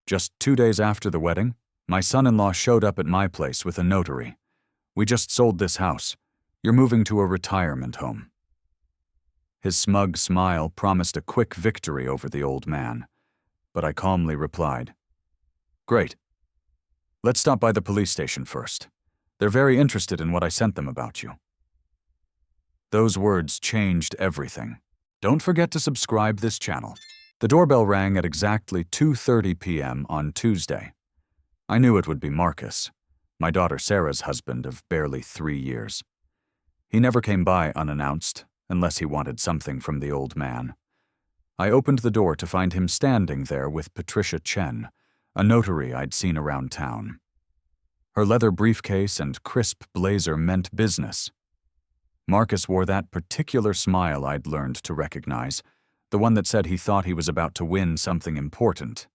Just 2 days after the wedding, my son-in-law showed up at my place with a notary. We just sold this house. You're moving to a retirement home. His smug smile promised a quick victory over the old man, but I calmly replied, "Great. Let's stop by the police station first. They're very interested in what I sent them about you." Those words changed everything. Don't forget to subscribe this channel. The doorbell rang at exactly 2:30 p.m. on Tuesday. I knew it would be Marcus, my daughter Sarah's husband of barely 3 years. He never came by unannounced, unless he wanted something from the old man. I opened the door to find him standing there with Patricia Chen, a notary I'd seen around town. Her leather briefcase and crisp blazer meant business. Marcus wore that particular smile I'd learned to recognize, the one that said he thought he was about to win something important.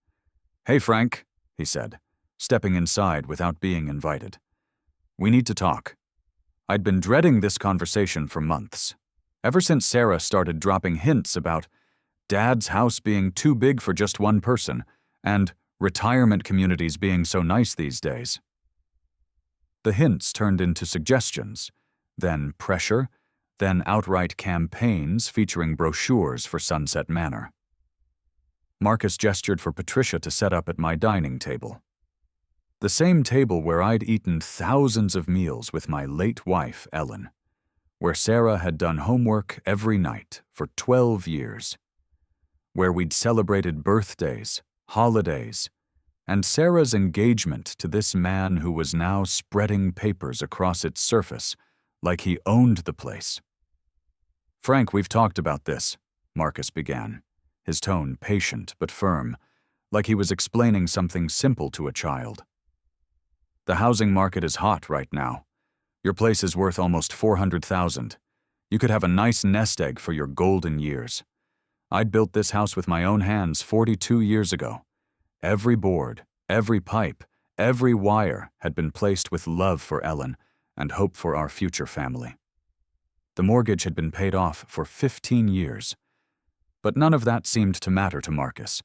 "Hey, Frank," he said, stepping inside without being invited. "We need to talk." I'd been dreading this conversation for months, ever since Sarah started dropping hints about Dad's house being too big for just one person and retirement communities being so nice these days. The hints turned into suggestions, then pressure, then outright campaigns featuring brochures for Sunset Manor. Marcus gestured for Patricia to set up at my dining table. The same table where I'd eaten thousands of meals with my late wife, Ellen, where Sarah had done homework every night for 12 years, where we'd celebrated birthdays, holidays, and Sarah's engagement to this man who was now spreading papers across its surface like he owned the place. "Frank, we've talked about this," Marcus began, his tone patient but firm, like he was explaining something simple to a child. "The housing market is hot right now. Your place is worth almost $400,000. You could have a nice nest egg for your golden years. I'd built this house with my own hands 42 years ago. Every board, every pipe, every wire had been placed with love for Ellen and hope for our future family. The mortgage had been paid off for 15 years. But none of that seemed to matter to Marcus,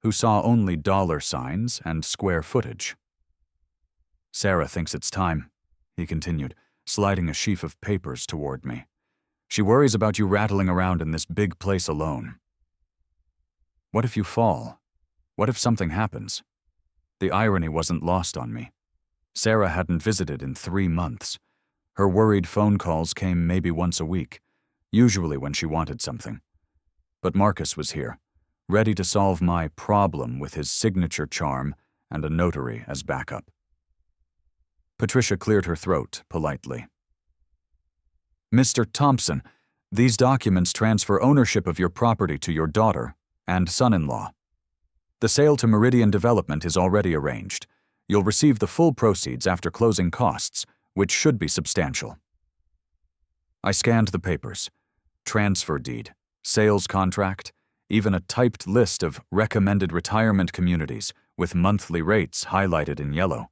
who saw only dollar signs and square footage. "Sarah thinks it's time," he continued, sliding a sheaf of papers toward me. "She worries about you rattling around in this big place alone. What if you fall? What if something happens?" The irony wasn't lost on me. Sarah hadn't visited in 3 months. Her worried phone calls came maybe once a week, usually when she wanted something. But Marcus was here, ready to solve my problem with his signature charm and a notary as backup. Patricia cleared her throat politely. "Mr. Thompson, these documents transfer ownership of your property to your daughter and son-in-law. The sale to Meridian Development is already arranged. You'll receive the full proceeds after closing costs, which should be substantial." I scanned the papers. Transfer deed, sales contract, even a typed list of recommended retirement communities with monthly rates highlighted in yellow.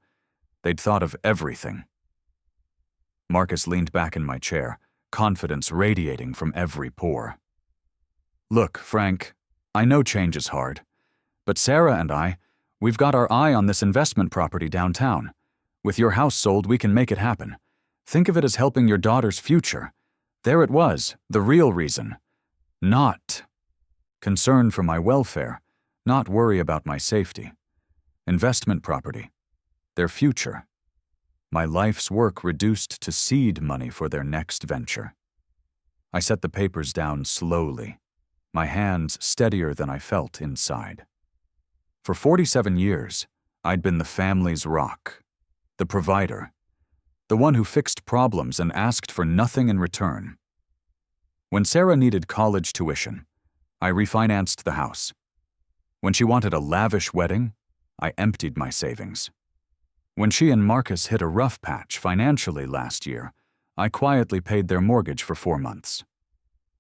They'd thought of everything. Marcus leaned back in my chair, confidence radiating from every pore. "Look, Frank, I know change is hard, but Sarah and we've got our eye on this investment property downtown. With your house sold, we can make it happen. Think of it as helping your daughter's future. There it was, the real reason. Not concern for my welfare, not worry about my safety. Investment property. Their future. My life's work reduced to seed money for their next venture." I set the papers down slowly, my hands steadier than I felt inside. For 47 years, I'd been the family's rock, the provider, the one who fixed problems and asked for nothing in return. When Sarah needed college tuition, I refinanced the house. When she wanted a lavish wedding, I emptied my savings. When she and Marcus hit a rough patch financially last year, I quietly paid their mortgage for 4 months.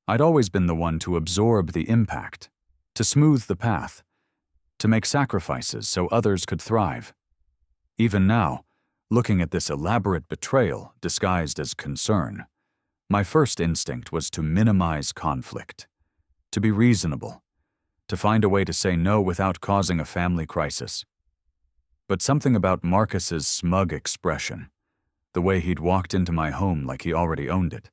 I'd always been the one to absorb the impact, to smooth the path, to make sacrifices so others could thrive. Even now, looking at this elaborate betrayal disguised as concern, my first instinct was to minimize conflict, to be reasonable, to find a way to say no without causing a family crisis. But something about Marcus's smug expression, the way he'd walked into my home like he already owned it,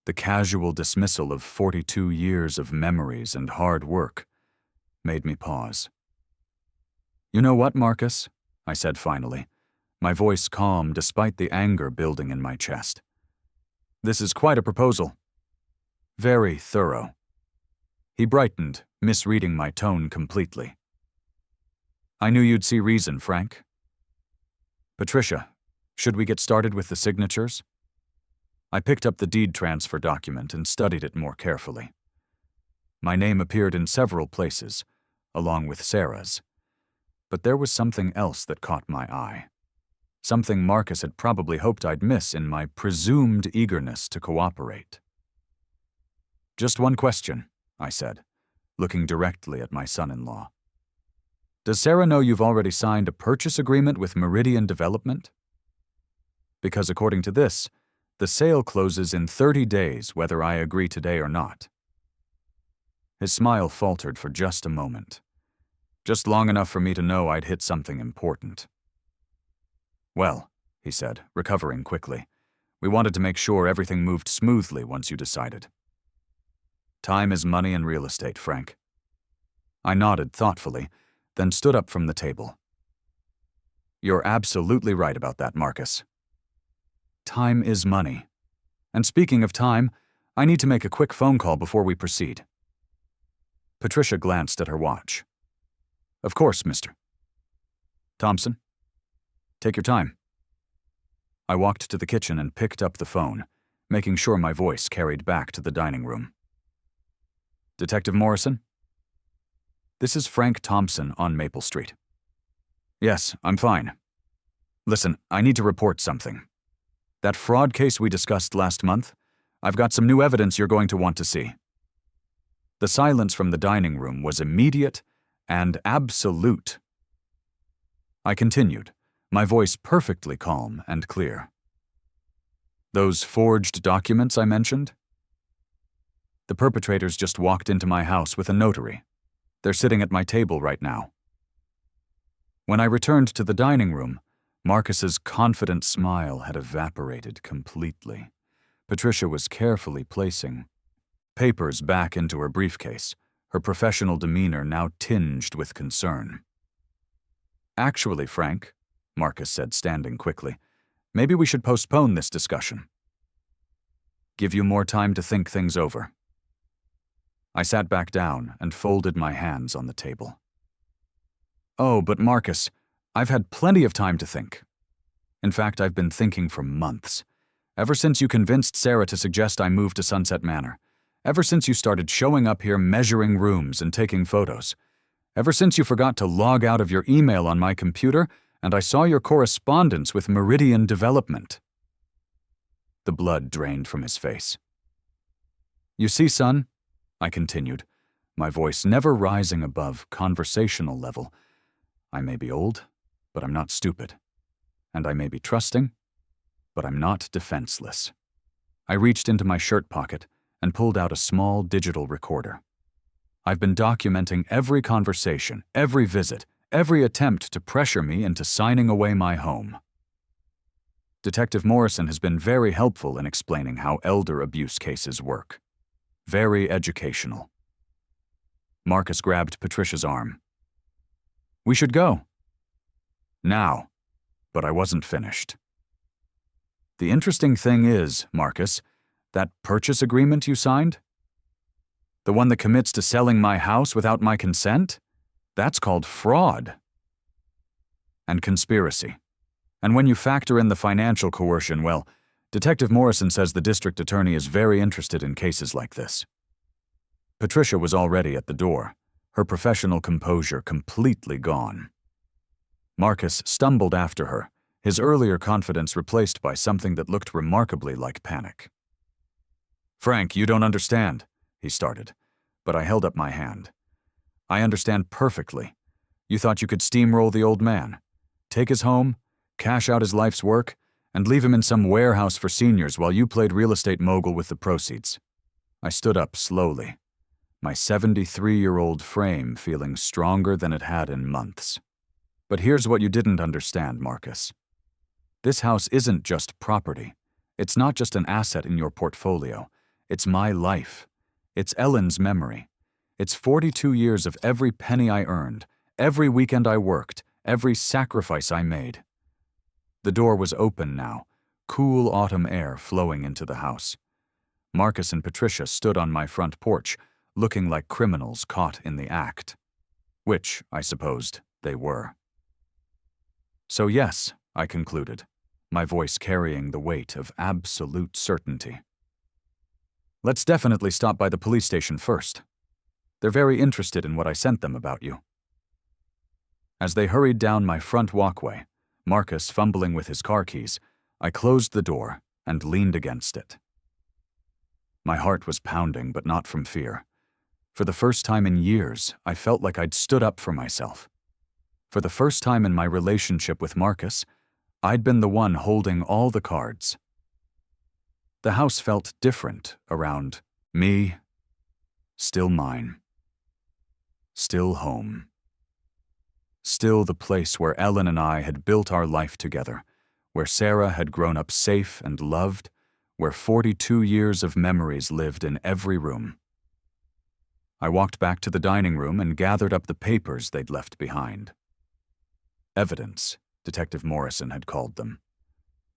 the casual dismissal of 42 years of memories and hard work, made me pause. "You know what, Marcus?" I said finally, my voice calm despite the anger building in my chest. "This is quite a proposal. Very thorough." He brightened, misreading my tone completely. "I knew you'd see reason, Frank. Patricia, should we get started with the signatures?" I picked up the deed transfer document and studied it more carefully. My name appeared in several places, along with Sarah's. But there was something else that caught my eye. Something Marcus had probably hoped I'd miss in my presumed eagerness to cooperate. "Just one question," I said, looking directly at my son-in-law. "Does Sarah know you've already signed a purchase agreement with Meridian Development? Because according to this, the sale closes in 30 days whether I agree today or not." His smile faltered for just a moment, just long enough for me to know I'd hit something important. "Well," he said, recovering quickly, "we wanted to make sure everything moved smoothly once you decided. Time is money in real estate, Frank." I nodded thoughtfully, then stood up from the table. "You're absolutely right about that, Marcus. Time is money. And speaking of time, I need to make a quick phone call before we proceed." Patricia glanced at her watch. "Of course, Mr. Thompson. Take your time." I walked to the kitchen and picked up the phone, making sure my voice carried back to the dining room. "Detective Morrison? This is Frank Thompson on Maple Street." "Yes, I'm fine. Listen, I need to report something. That fraud case we discussed last month, I've got some new evidence you're going to want to see." The silence from the dining room was immediate and absolute. I continued, my voice perfectly calm and clear. "Those forged documents I mentioned? The perpetrators just walked into my house with a notary. They're sitting at my table right now." When I returned to the dining room, Marcus's confident smile had evaporated completely. Patricia was carefully placing papers back into her briefcase, her professional demeanor now tinged with concern. "Actually, Frank," Marcus said, standing quickly, "maybe we should postpone this discussion. Give you more time to think things over." I sat back down and folded my hands on the table. "Oh, but Marcus, I've had plenty of time to think. In fact, I've been thinking for months. Ever since you convinced Sarah to suggest I move to Sunset Manor. Ever since you started showing up here measuring rooms and taking photos. Ever since you forgot to log out of your email on my computer and I saw your correspondence with Meridian Development." The blood drained from his face. "You see, son," I continued, my voice never rising above conversational level, "I may be old, but I'm not stupid. And I may be trusting, but I'm not defenseless." I reached into my shirt pocket and pulled out a small digital recorder. I've been documenting every conversation, every visit, every attempt to pressure me into signing away my home. Detective Morrison has been very helpful in explaining how elder abuse cases work. Very educational. Marcus grabbed Patricia's arm. "We should go." Now, but I wasn't finished. "The interesting thing is, Marcus, that purchase agreement you signed? The one that commits to selling my house without my consent? That's called fraud. And conspiracy. And when you factor in the financial coercion, well, Detective Morrison says the district attorney is very interested in cases like this." Patricia was already at the door, her professional composure completely gone. Marcus stumbled after her, his earlier confidence replaced by something that looked remarkably like panic. "Frank, you don't understand," he started, but I held up my hand. "I understand perfectly. You thought you could steamroll the old man, take his home, cash out his life's work, and leave him in some warehouse for seniors while you played real estate mogul with the proceeds." I stood up slowly, my 73-year-old frame feeling stronger than it had in months. But here's what you didn't understand, Marcus. This house isn't just property. It's not just an asset in your portfolio. It's my life. It's Ellen's memory. It's 42 years of every penny I earned, every weekend I worked, every sacrifice I made. The door was open now, cool autumn air flowing into the house. Marcus and Patricia stood on my front porch, looking like criminals caught in the act. Which, I supposed, they were. So yes, I concluded, my voice carrying the weight of absolute certainty. Let's definitely stop by the police station first. They're very interested in what I sent them about you. As they hurried down my front walkway, Marcus fumbling with his car keys, I closed the door and leaned against it. My heart was pounding, but not from fear. For the first time in years, I felt like I'd stood up for myself. For the first time in my relationship with Marcus, I'd been the one holding all the cards. The house felt different around me, still mine. Still home. Still the place where Ellen and I had built our life together, where Sarah had grown up safe and loved, where 42 years of memories lived in every room. I walked back to the dining room and gathered up the papers they'd left behind. Evidence, Detective Morrison had called them.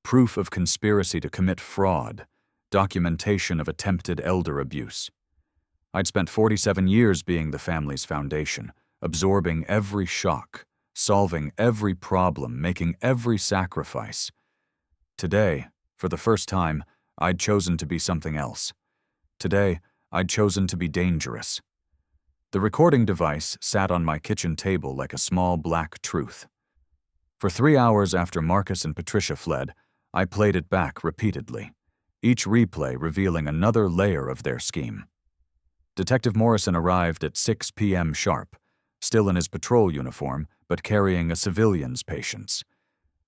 Proof of conspiracy to commit fraud, documentation of attempted elder abuse. I'd spent 47 years being the family's foundation, absorbing every shock, solving every problem, making every sacrifice. Today, for the first time, I'd chosen to be something else. Today, I'd chosen to be dangerous. The recording device sat on my kitchen table like a small black truth. For 3 hours after Marcus and Patricia fled, I played it back repeatedly, each replay revealing another layer of their scheme. Detective Morrison arrived at 6 p.m. sharp, still in his patrol uniform, but carrying a civilian's patience.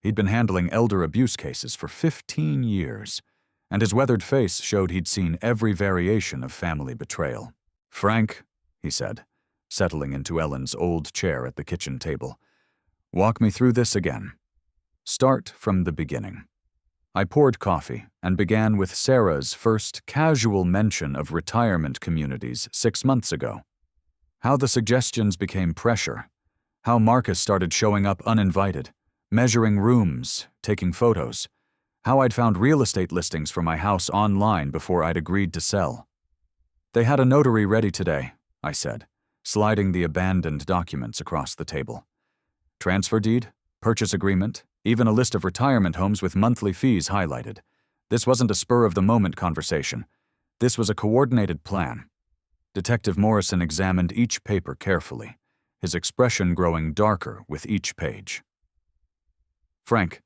He'd been handling elder abuse cases for 15 years, and his weathered face showed he'd seen every variation of family betrayal. "Frank," he said, settling into Ellen's old chair at the kitchen table, "walk me through this again. Start from the beginning." I poured coffee and began with Sarah's first casual mention of retirement communities 6 months ago. How the suggestions became pressure. How Marcus started showing up uninvited, measuring rooms, taking photos. How I'd found real estate listings for my house online before I'd agreed to sell. "They had a notary ready today," I said, sliding the abandoned documents across the table. "Transfer deed, purchase agreement, even a list of retirement homes with monthly fees highlighted. This wasn't a spur-of-the-moment conversation. This was a coordinated plan." Detective Morrison examined each paper carefully, his expression growing darker with each page. "Frank,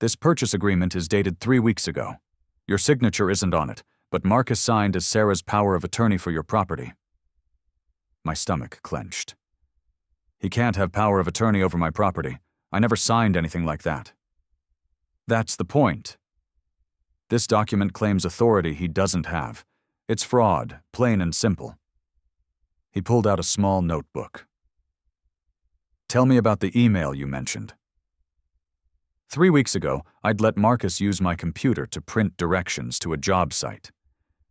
this purchase agreement is dated 3 weeks ago. Your signature isn't on it, but Marcus signed as Sarah's power of attorney for your property." My stomach clenched. "He can't have power of attorney over my property. I never signed anything like that." "That's the point. This document claims authority he doesn't have. It's fraud, plain and simple." He pulled out a small notebook. "Tell me about the email you mentioned." 3 weeks ago, I'd let Marcus use my computer to print directions to a job site.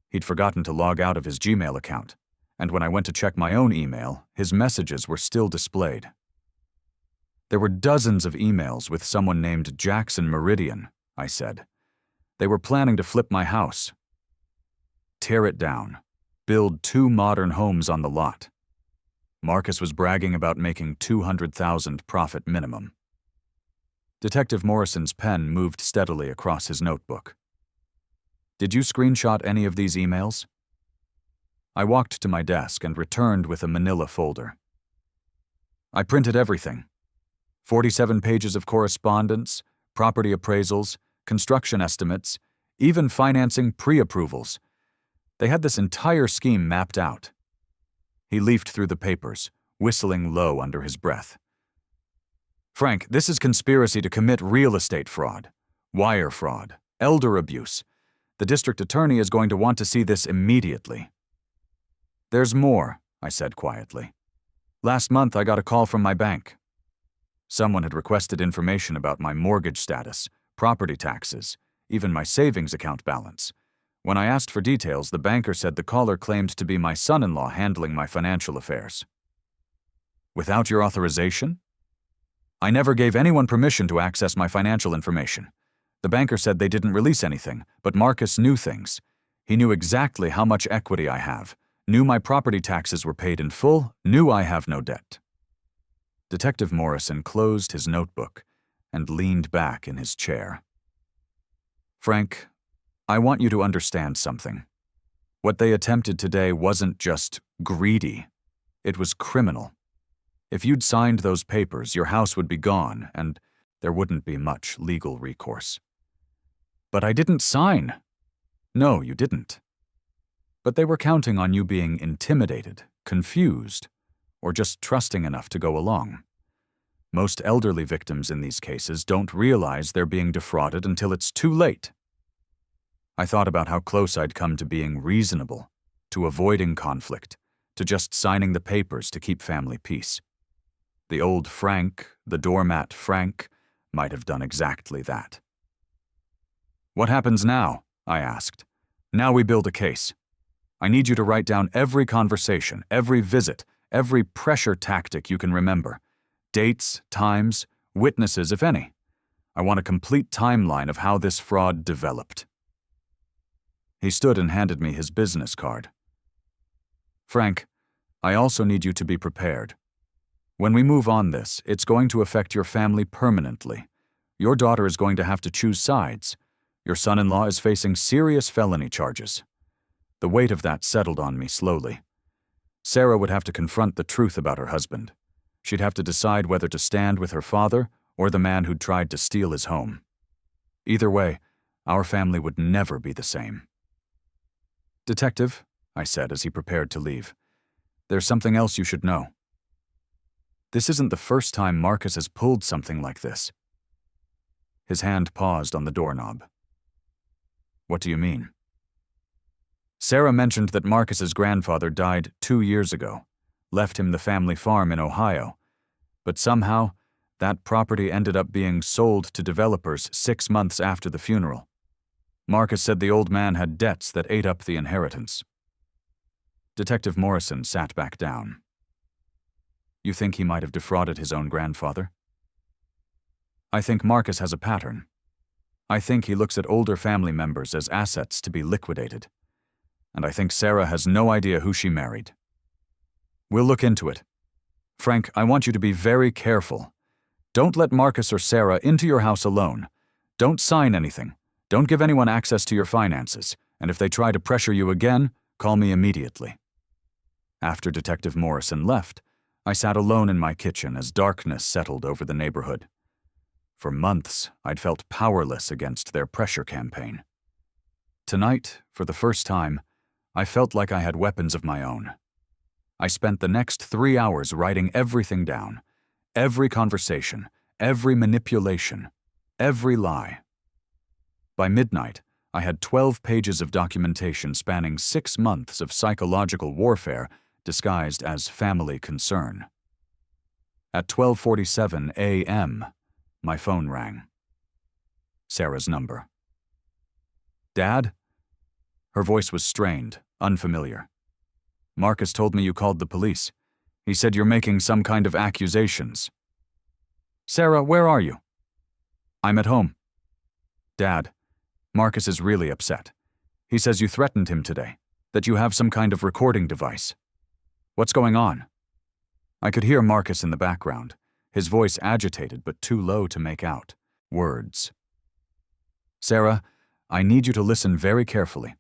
He'd forgotten to log out of his Gmail account, and when I went to check my own email, his messages were still displayed. "There were dozens of emails with someone named Jackson Meridian," I said. "They were planning to flip my house. Tear it down. Build 2 modern homes on the lot." Marcus was bragging about making $200,000 profit minimum. Detective Morrison's pen moved steadily across his notebook. "Did you screenshot any of these emails?" I walked to my desk and returned with a manila folder. "I printed everything. 47 pages of correspondence, property appraisals, construction estimates, even financing pre-approvals. They had this entire scheme mapped out." He leafed through the papers, whistling low under his breath. "Frank, this is conspiracy to commit real estate fraud, wire fraud, elder abuse. The district attorney is going to want to see this immediately." "There's more," I said quietly. "Last month I got a call from my bank." Someone had requested information about my mortgage status, property taxes, even my savings account balance. When I asked for details, the banker said the caller claimed to be my son-in-law handling my financial affairs. Without your authorization? I never gave anyone permission to access my financial information. The banker said they didn't release anything, but Marcus knew things. He knew exactly how much equity I have, knew my property taxes were paid in full, knew I have no debt. Detective Morrison closed his notebook and leaned back in his chair. Frank, I want you to understand something. What they attempted today wasn't just greedy. It was criminal. If you'd signed those papers, your house would be gone, and there wouldn't be much legal recourse. But I didn't sign. No, you didn't. But they were counting on you being intimidated, confused, or just trusting enough to go along. Most elderly victims in these cases don't realize they're being defrauded until it's too late. I thought about how close I'd come to being reasonable, to avoiding conflict, to just signing the papers to keep family peace. The old Frank, the doormat Frank, might have done exactly that. What happens now? I asked. Now we build a case. I need you to write down every conversation, every visit, every pressure tactic you can remember. Dates, times, witnesses, if any. I want a complete timeline of how this fraud developed. He stood and handed me his business card. Frank, I also need you to be prepared. When we move on this, it's going to affect your family permanently. Your daughter is going to have to choose sides. Your son-in-law is facing serious felony charges. The weight of that settled on me slowly. Sarah would have to confront the truth about her husband. She'd have to decide whether to stand with her father or the man who'd tried to steal his home. Either way, our family would never be the same. Detective, I said as he prepared to leave, there's something else you should know. This isn't the first time Marcus has pulled something like this. His hand paused on the doorknob. What do you mean? Sarah mentioned that Marcus's grandfather died 2 years ago, left him the family farm in Ohio, but somehow that property ended up being sold to developers 6 months after the funeral. Marcus said the old man had debts that ate up the inheritance. Detective Morrison sat back down. You think he might have defrauded his own grandfather? I think Marcus has a pattern. I think he looks at older family members as assets to be liquidated. And I think Sarah has no idea who she married. We'll look into it. Frank, I want you to be very careful. Don't let Marcus or Sarah into your house alone. Don't sign anything. Don't give anyone access to your finances. And if they try to pressure you again, call me immediately. After Detective Morrison left, I sat alone in my kitchen as darkness settled over the neighborhood. For months, I'd felt powerless against their pressure campaign. Tonight, for the first time, I felt like I had weapons of my own. I spent the next 3 hours writing everything down, every conversation, every manipulation, every lie. By midnight, I had 12 pages of documentation spanning 6 months of psychological warfare disguised as family concern. At 12:47 a.m., my phone rang. Sarah's number. Dad? Her voice was strained, unfamiliar. Marcus told me you called the police. He said you're making some kind of accusations. Sarah, where are you? I'm at home. Dad, Marcus is really upset. He says you threatened him today, that you have some kind of recording device. What's going on? I could hear Marcus in the background, his voice agitated but too low to make out. Words. Sarah, I need you to listen very carefully.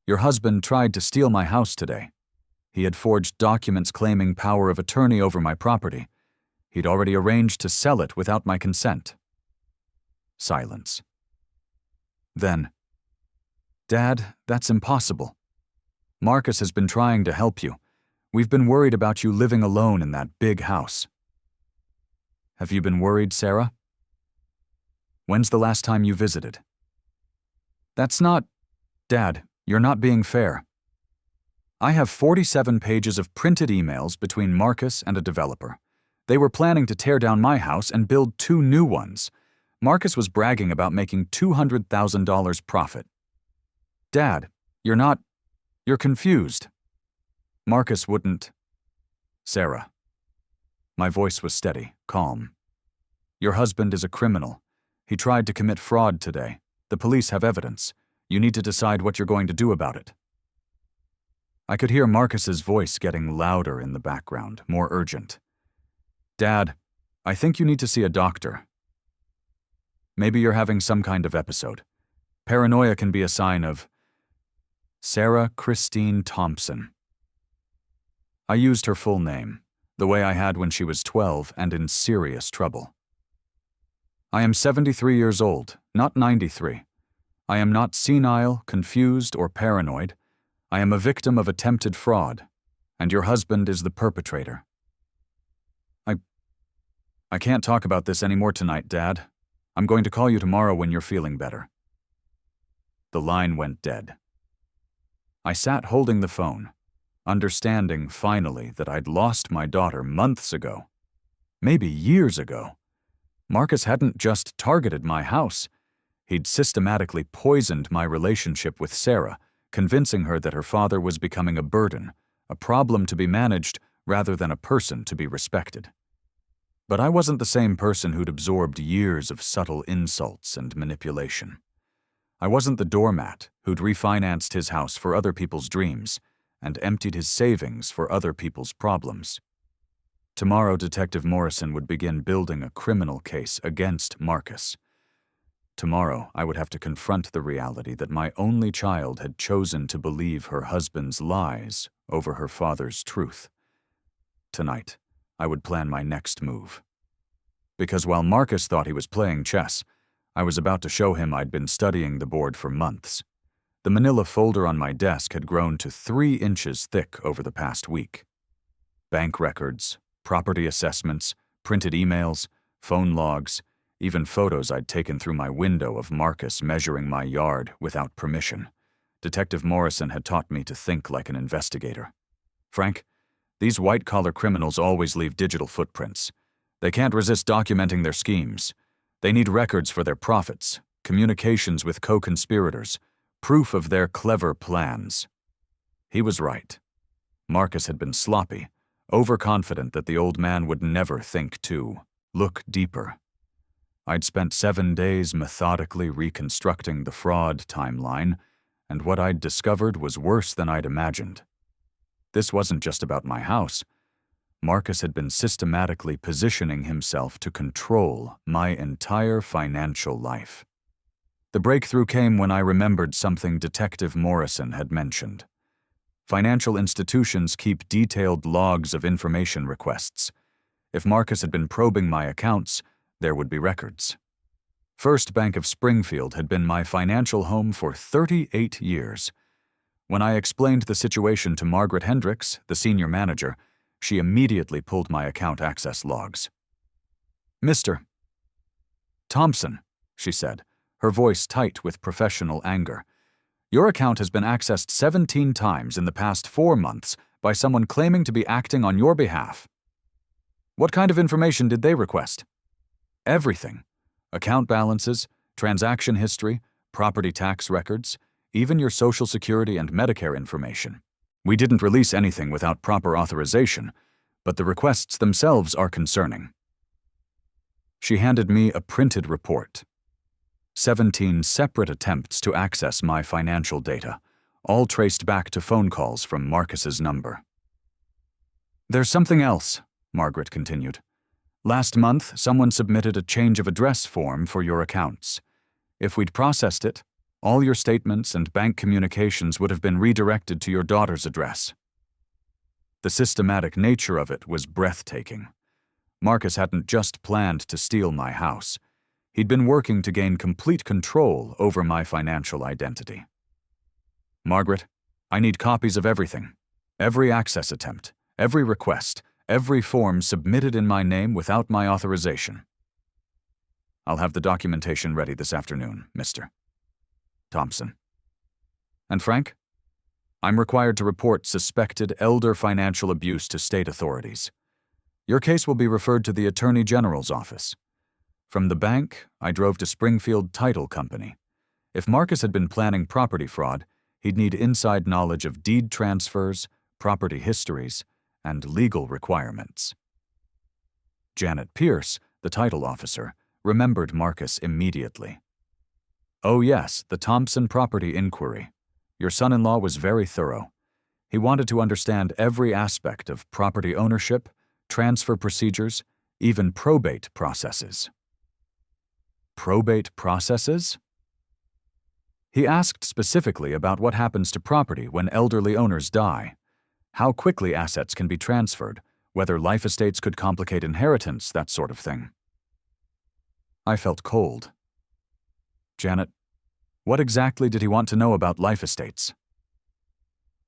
Your husband tried to steal my house today. He had forged documents claiming power of attorney over my property. He'd already arranged to sell it without my consent. Silence. Then, Dad, that's impossible. Marcus has been trying to help you. We've been worried about you living alone in that big house. Have you been worried, Sarah? When's the last time you visited? That's not... Dad, you're not being fair. I have 47 pages of printed emails between Marcus and a developer. They were planning to tear down my house and build 2 new ones. Marcus was bragging about making $200,000 profit. Dad, you're confused. Marcus wouldn't. Sarah. My voice was steady, calm. Your husband is a criminal. He tried to commit fraud today. The police have evidence. You need to decide what you're going to do about it. I could hear Marcus's voice getting louder in the background, more urgent. Dad, I think you need to see a doctor. Maybe you're having some kind of episode. Paranoia can be a sign of Sarah Christine Thompson. I used her full name, the way I had when she was 12 and in serious trouble. I am 73 years old, not 93. I am not senile, confused, or paranoid. I am a victim of attempted fraud, and your husband is the perpetrator. I can't talk about this anymore tonight, Dad. I'm going to call you tomorrow when you're feeling better. The line went dead. I sat holding the phone, understanding finally that I'd lost my daughter months ago, maybe years ago. Marcus hadn't just targeted my house. He'd systematically poisoned my relationship with Sarah, convincing her that her father was becoming a burden, a problem to be managed rather than a person to be respected. But I wasn't the same person who'd absorbed years of subtle insults and manipulation. I wasn't the doormat who'd refinanced his house for other people's dreams and emptied his savings for other people's problems. Tomorrow, Detective Morrison would begin building a criminal case against Marcus. Tomorrow, I would have to confront the reality that my only child had chosen to believe her husband's lies over her father's truth. Tonight, I would plan my next move. Because while Marcus thought he was playing chess, I was about to show him I'd been studying the board for months. The manila folder on my desk had grown to 3 inches thick over the past week. Bank records, property assessments, printed emails, phone logs, even photos I'd taken through my window of Marcus measuring my yard without permission. Detective Morrison had taught me to think like an investigator. Frank, these white-collar criminals always leave digital footprints. They can't resist documenting their schemes. They need records for their profits, communications with co-conspirators, proof of their clever plans. He was right. Marcus had been sloppy, overconfident that the old man would never think to look deeper. I'd spent 7 days methodically reconstructing the fraud timeline, and what I'd discovered was worse than I'd imagined. This wasn't just about my house. Marcus had been systematically positioning himself to control my entire financial life. The breakthrough came when I remembered something Detective Morrison had mentioned. Financial institutions keep detailed logs of information requests. If Marcus had been probing my accounts, there would be records. First Bank of Springfield had been my financial home for 38 years. When I explained the situation to Margaret Hendricks, the senior manager, she immediately pulled my account access logs. Mr. Thompson, she said, her voice tight with professional anger. Your account has been accessed 17 times in the past 4 months by someone claiming to be acting on your behalf. What kind of information did they request? Everything. Account balances, transaction history, property tax records, even your Social Security and Medicare information. We didn't release anything without proper authorization, but the requests themselves are concerning. She handed me a printed report. 17 separate attempts to access my financial data, all traced back to phone calls from Marcus's number. There's something else, Margaret continued. Last month, someone submitted a change of address form for your accounts. If we'd processed it, all your statements and bank communications would have been redirected to your daughter's address. The systematic nature of it was breathtaking. Marcus hadn't just planned to steal my house. He'd been working to gain complete control over my financial identity. Margaret, I need copies of everything. Every access attempt, every request, every form submitted in my name without my authorization. I'll have the documentation ready this afternoon, Mr. Thompson. And Frank? I'm required to report suspected elder financial abuse to state authorities. Your case will be referred to the Attorney General's office. From the bank, I drove to Springfield Title Company. If Marcus had been planning property fraud, he'd need inside knowledge of deed transfers, property histories, and legal requirements. Janet Pierce, the title officer, remembered Marcus immediately. Oh yes, the Thompson property inquiry. Your son-in-law was very thorough. He wanted to understand every aspect of property ownership, transfer procedures, even probate processes. Probate processes? He asked specifically about what happens to property when elderly owners die, how quickly assets can be transferred, whether life estates could complicate inheritance, that sort of thing. I felt cold. Janet, what exactly did he want to know about life estates?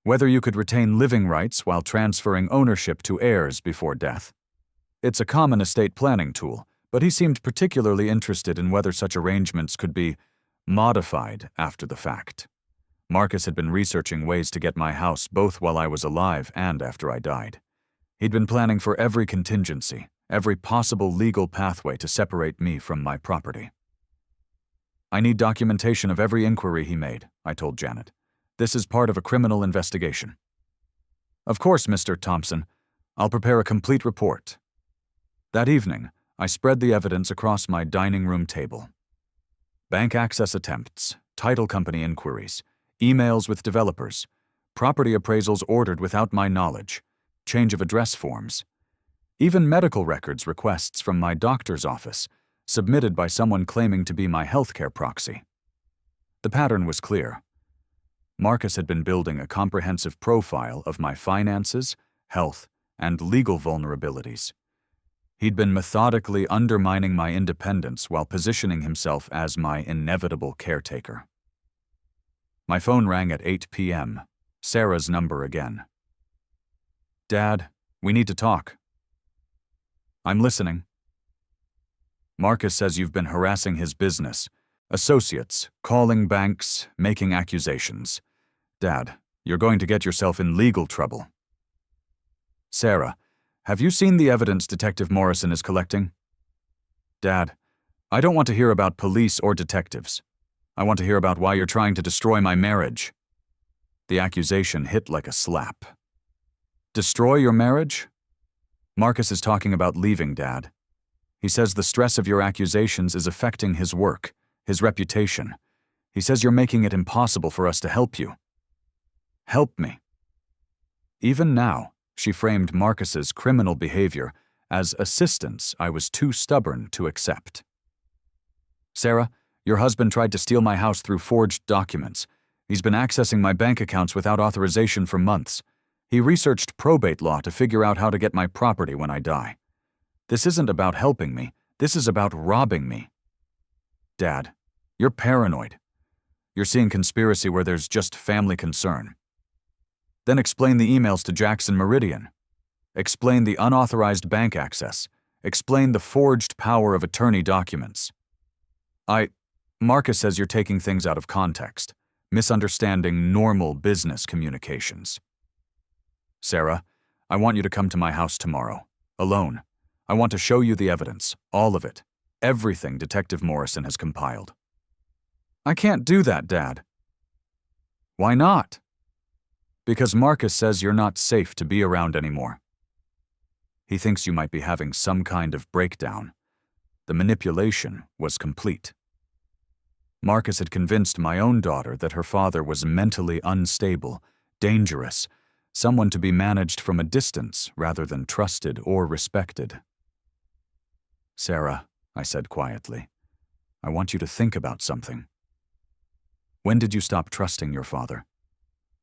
Whether you could retain living rights while transferring ownership to heirs before death. It's a common estate planning tool, but he seemed particularly interested in whether such arrangements could be modified after the fact. Marcus had been researching ways to get my house both while I was alive and after I died. He'd been planning for every contingency, every possible legal pathway to separate me from my property. I need documentation of every inquiry he made, I told Janet. This is part of a criminal investigation. Of course, Mr. Thompson. I'll prepare a complete report. That evening, I spread the evidence across my dining room table. Bank access attempts, title company inquiries, emails with developers, property appraisals ordered without my knowledge, change of address forms, even medical records requests from my doctor's office, submitted by someone claiming to be my healthcare proxy. The pattern was clear. Marcus had been building a comprehensive profile of my finances, health, and legal vulnerabilities. He'd been methodically undermining my independence while positioning himself as my inevitable caretaker. My phone rang at 8 p.m., Sarah's number again. Dad, we need to talk. I'm listening. Marcus says you've been harassing his business, associates, calling banks, making accusations. Dad, you're going to get yourself in legal trouble. Sarah, have you seen the evidence Detective Morrison is collecting? Dad, I don't want to hear about police or detectives. I want to hear about why you're trying to destroy my marriage. The accusation hit like a slap. Destroy your marriage? Marcus is talking about leaving, Dad. He says the stress of your accusations is affecting his work, his reputation. He says you're making it impossible for us to help you. Help me. Even now, she framed Marcus's criminal behavior as assistance I was too stubborn to accept. Sarah, your husband tried to steal my house through forged documents. He's been accessing my bank accounts without authorization for months. He researched probate law to figure out how to get my property when I die. This isn't about helping me. This is about robbing me. Dad, you're paranoid. You're seeing conspiracy where there's just family concern. Then explain the emails to Jackson Meridian. Explain the unauthorized bank access. Explain the forged power of attorney documents. Marcus says you're taking things out of context, misunderstanding normal business communications. Sarah, I want you to come to my house tomorrow, alone. I want to show you the evidence, all of it, everything Detective Morrison has compiled. I can't do that, Dad. Why not? Because Marcus says you're not safe to be around anymore. He thinks you might be having some kind of breakdown. The manipulation was complete. Marcus had convinced my own daughter that her father was mentally unstable, dangerous, someone to be managed from a distance rather than trusted or respected. Sarah, I said quietly, I want you to think about something. When did you stop trusting your father?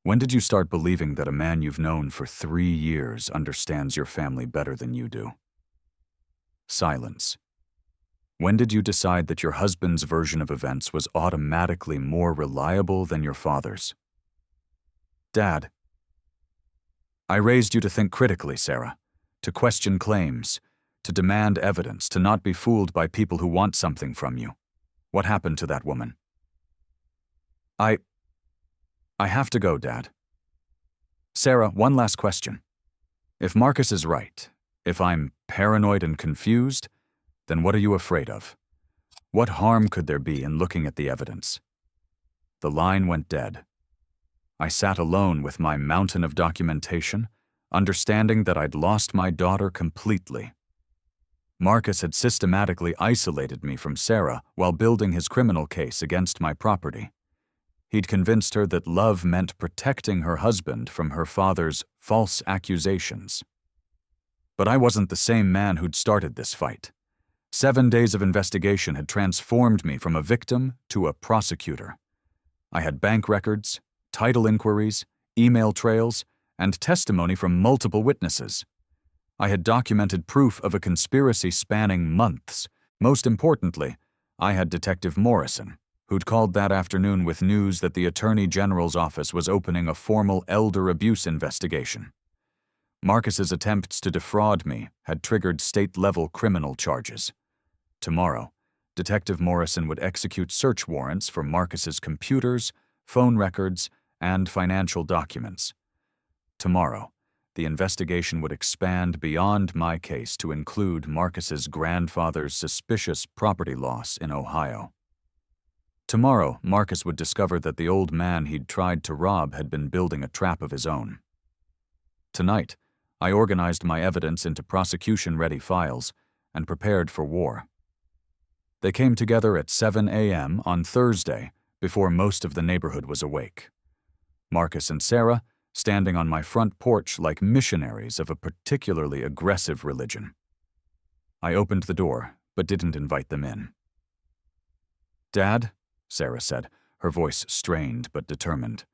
When did you start believing that a man you've known for 3 years understands your family better than you do? Silence. When did you decide that your husband's version of events was automatically more reliable than your father's? Dad. I raised you to think critically, Sarah, to question claims, to demand evidence, to not be fooled by people who want something from you. What happened to that woman? I have to go, Dad. Sarah, one last question. If Marcus is right, if I'm paranoid and confused? Then what are you afraid of? What harm could there be in looking at the evidence? The line went dead. I sat alone with my mountain of documentation, understanding that I'd lost my daughter completely. Marcus had systematically isolated me from Sarah while building his criminal case against my property. He'd convinced her that love meant protecting her husband from her father's false accusations. But I wasn't the same man who'd started this fight. 7 days of investigation had transformed me from a victim to a prosecutor. I had bank records, title inquiries, email trails, and testimony from multiple witnesses. I had documented proof of a conspiracy spanning months. Most importantly, I had Detective Morrison, who'd called that afternoon with news that the Attorney General's office was opening a formal elder abuse investigation. Marcus's attempts to defraud me had triggered state-level criminal charges. Tomorrow, Detective Morrison would execute search warrants for Marcus's computers, phone records, and financial documents. Tomorrow, the investigation would expand beyond my case to include Marcus's grandfather's suspicious property loss in Ohio. Tomorrow, Marcus would discover that the old man he'd tried to rob had been building a trap of his own. Tonight, I organized my evidence into prosecution-ready files and prepared for war. They came together at 7 a.m. on Thursday, before most of the neighborhood was awake. Marcus and Sarah standing on my front porch like missionaries of a particularly aggressive religion. I opened the door, but didn't invite them in. "Dad," Sarah said, her voice strained but determined,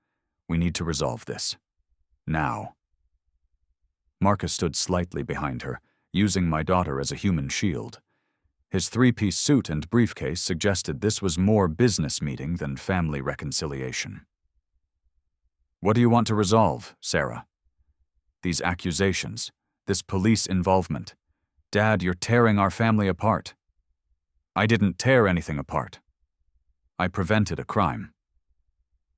"we need to resolve this. Now." Marcus stood slightly behind her, using my daughter as a human shield. His three-piece suit and briefcase suggested this was more business meeting than family reconciliation. "What do you want to resolve, Sarah?" "These accusations, this police involvement. Dad, you're tearing our family apart." "I didn't tear anything apart. I prevented a crime."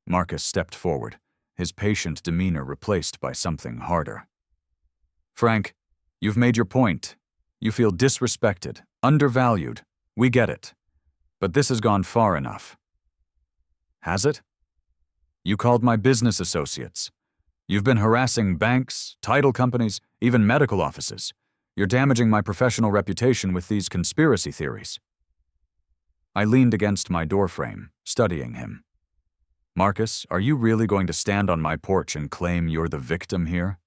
Marcus stepped forward, his patient demeanor replaced by something harder. "Frank, you've made your point. You feel disrespected, undervalued. We get it. But this has gone far enough." "Has it? You called my business associates. You've been harassing banks, title companies, even medical offices. You're damaging my professional reputation with these conspiracy theories." I leaned against my doorframe, studying him. "Marcus, are you really going to stand on my porch and claim you're the victim here?"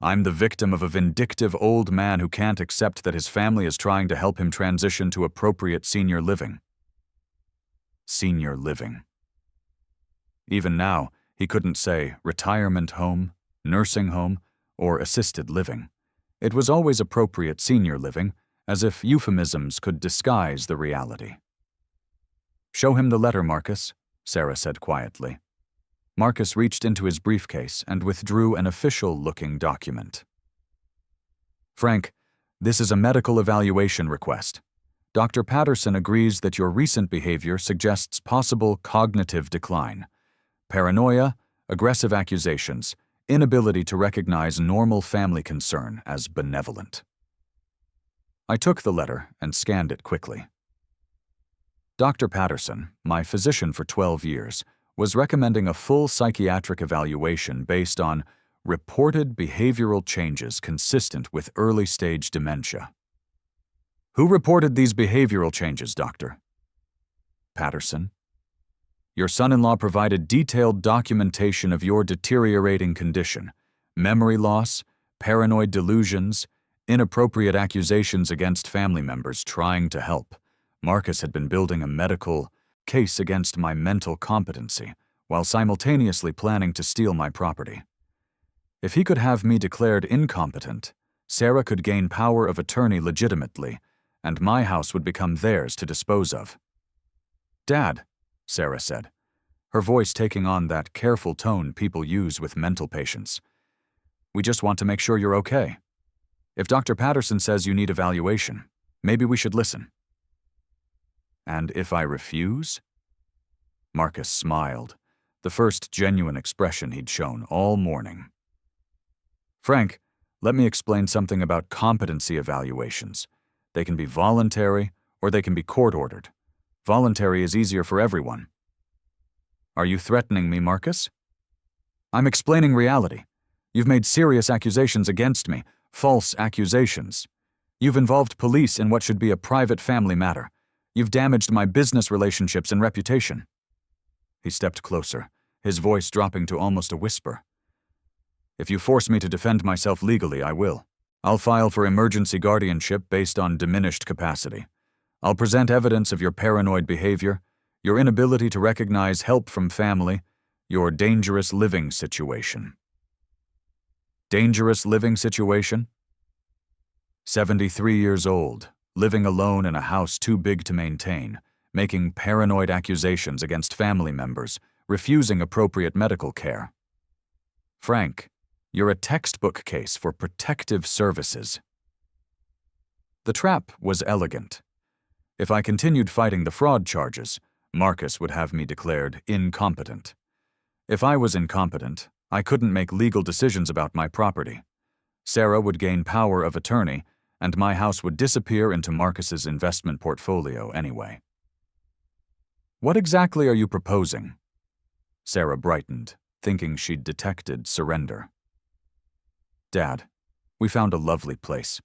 "I'm the victim of a vindictive old man who can't accept that his family is trying to help him transition to appropriate senior living." Senior living. Even now, he couldn't say retirement home, nursing home, or assisted living. It was always appropriate senior living, as if euphemisms could disguise the reality. "Show him the letter, Marcus," Sarah said quietly. Marcus reached into his briefcase and withdrew an official-looking document. "Frank, this is a medical evaluation request. Dr. Patterson agrees that your recent behavior suggests possible cognitive decline, paranoia, aggressive accusations, inability to recognize normal family concern as benevolent." I took the letter and scanned it quickly. Dr. Patterson, my physician for 12 years, was recommending a full psychiatric evaluation based on reported behavioral changes consistent with early-stage dementia. "Who reported these behavioral changes, doctor?" "Patterson. Your son-in-law provided detailed documentation of your deteriorating condition, memory loss, paranoid delusions, inappropriate accusations against family members trying to help. Marcus had been building a medical case against my mental competency while simultaneously planning to steal my property. If he could have me declared incompetent, Sarah could gain power of attorney legitimately, and my house would become theirs to dispose of." "Dad," Sarah said, her voice taking on that careful tone people use with mental patients, "we just want to make sure you're okay. If Dr. Patterson says you need evaluation, maybe we should listen." "And if I refuse?" Marcus smiled, the first genuine expression he'd shown all morning. "Frank, Let me explain something about competency evaluations. They can be voluntary or they can be court-ordered. Voluntary is easier for everyone. Are you threatening me, Marcus? I'm explaining reality. You've made serious accusations against me, false accusations. You've involved police in what should be a private family matter. You've damaged my business relationships and reputation. He stepped closer, his voice dropping to almost a whisper. If you force me to defend myself legally, I will. I'll file for emergency guardianship based on diminished capacity. I'll present evidence of your paranoid behavior, your inability to recognize help from family, your dangerous living situation. Dangerous living situation? 73 years old, living alone in a house too big to maintain, making paranoid accusations against family members, refusing appropriate medical care. Frank, you're a textbook case for protective services. The trap was elegant. If I continued fighting the fraud charges, Marcus would have me declared incompetent. If I was incompetent, I couldn't make legal decisions about my property. Sarah would gain power of attorney, and my house would disappear into Marcus's investment portfolio anyway. What exactly are you proposing? Sarah brightened, thinking she'd detected surrender. Dad, we found a lovely place.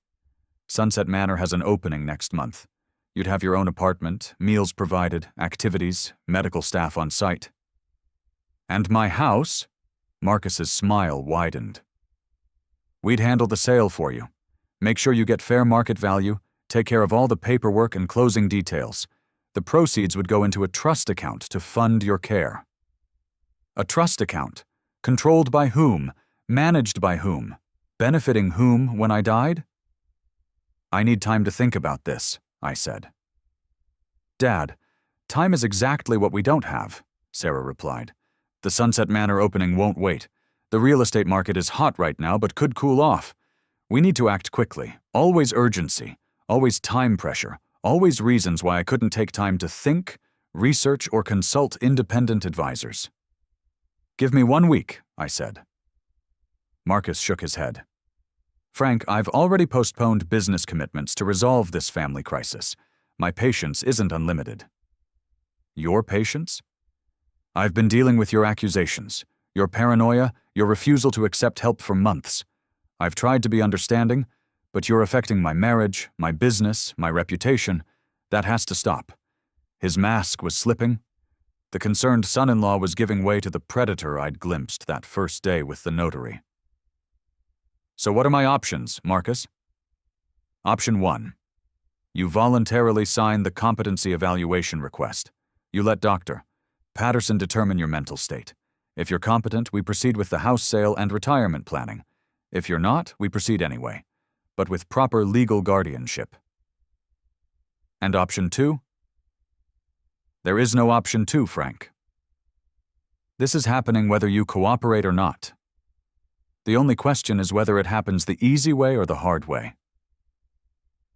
Sunset Manor has an opening next month. You'd have your own apartment, meals provided, activities, medical staff on site. And my house? Marcus's smile widened. We'd handle the sale for you. Make sure you get fair market value, take care of all the paperwork and closing details. The proceeds would go into a trust account to fund your care. A trust account? Controlled by whom? Managed by whom? Benefiting whom when I died? I need time to think about this, I said. Dad, time is exactly what we don't have, Sarah replied. The Sunset Manor opening won't wait. The real estate market is hot right now but could cool off. We need to act quickly. Always urgency. Always time pressure. Always reasons why I couldn't take time to think, research, or consult independent advisors. Give me 1 week, I said. Marcus shook his head. Frank, I've already postponed business commitments to resolve this family crisis. My patience isn't unlimited. Your patience? I've been dealing with your accusations, your paranoia, your refusal to accept help for months. I've tried to be understanding, but you're affecting my marriage, my business, my reputation. That has to stop. His mask was slipping. The concerned son-in-law was giving way to the predator I'd glimpsed that first day with the notary. So what are my options, Marcus? Option 1. You voluntarily sign the competency evaluation request. You let Dr. Patterson determine your mental state. If you're competent, we proceed with the house sale and retirement planning. If you're not, we proceed anyway, but with proper legal guardianship. And option 2? There is no option 2, Frank. This is happening whether you cooperate or not. The only question is whether it happens the easy way or the hard way.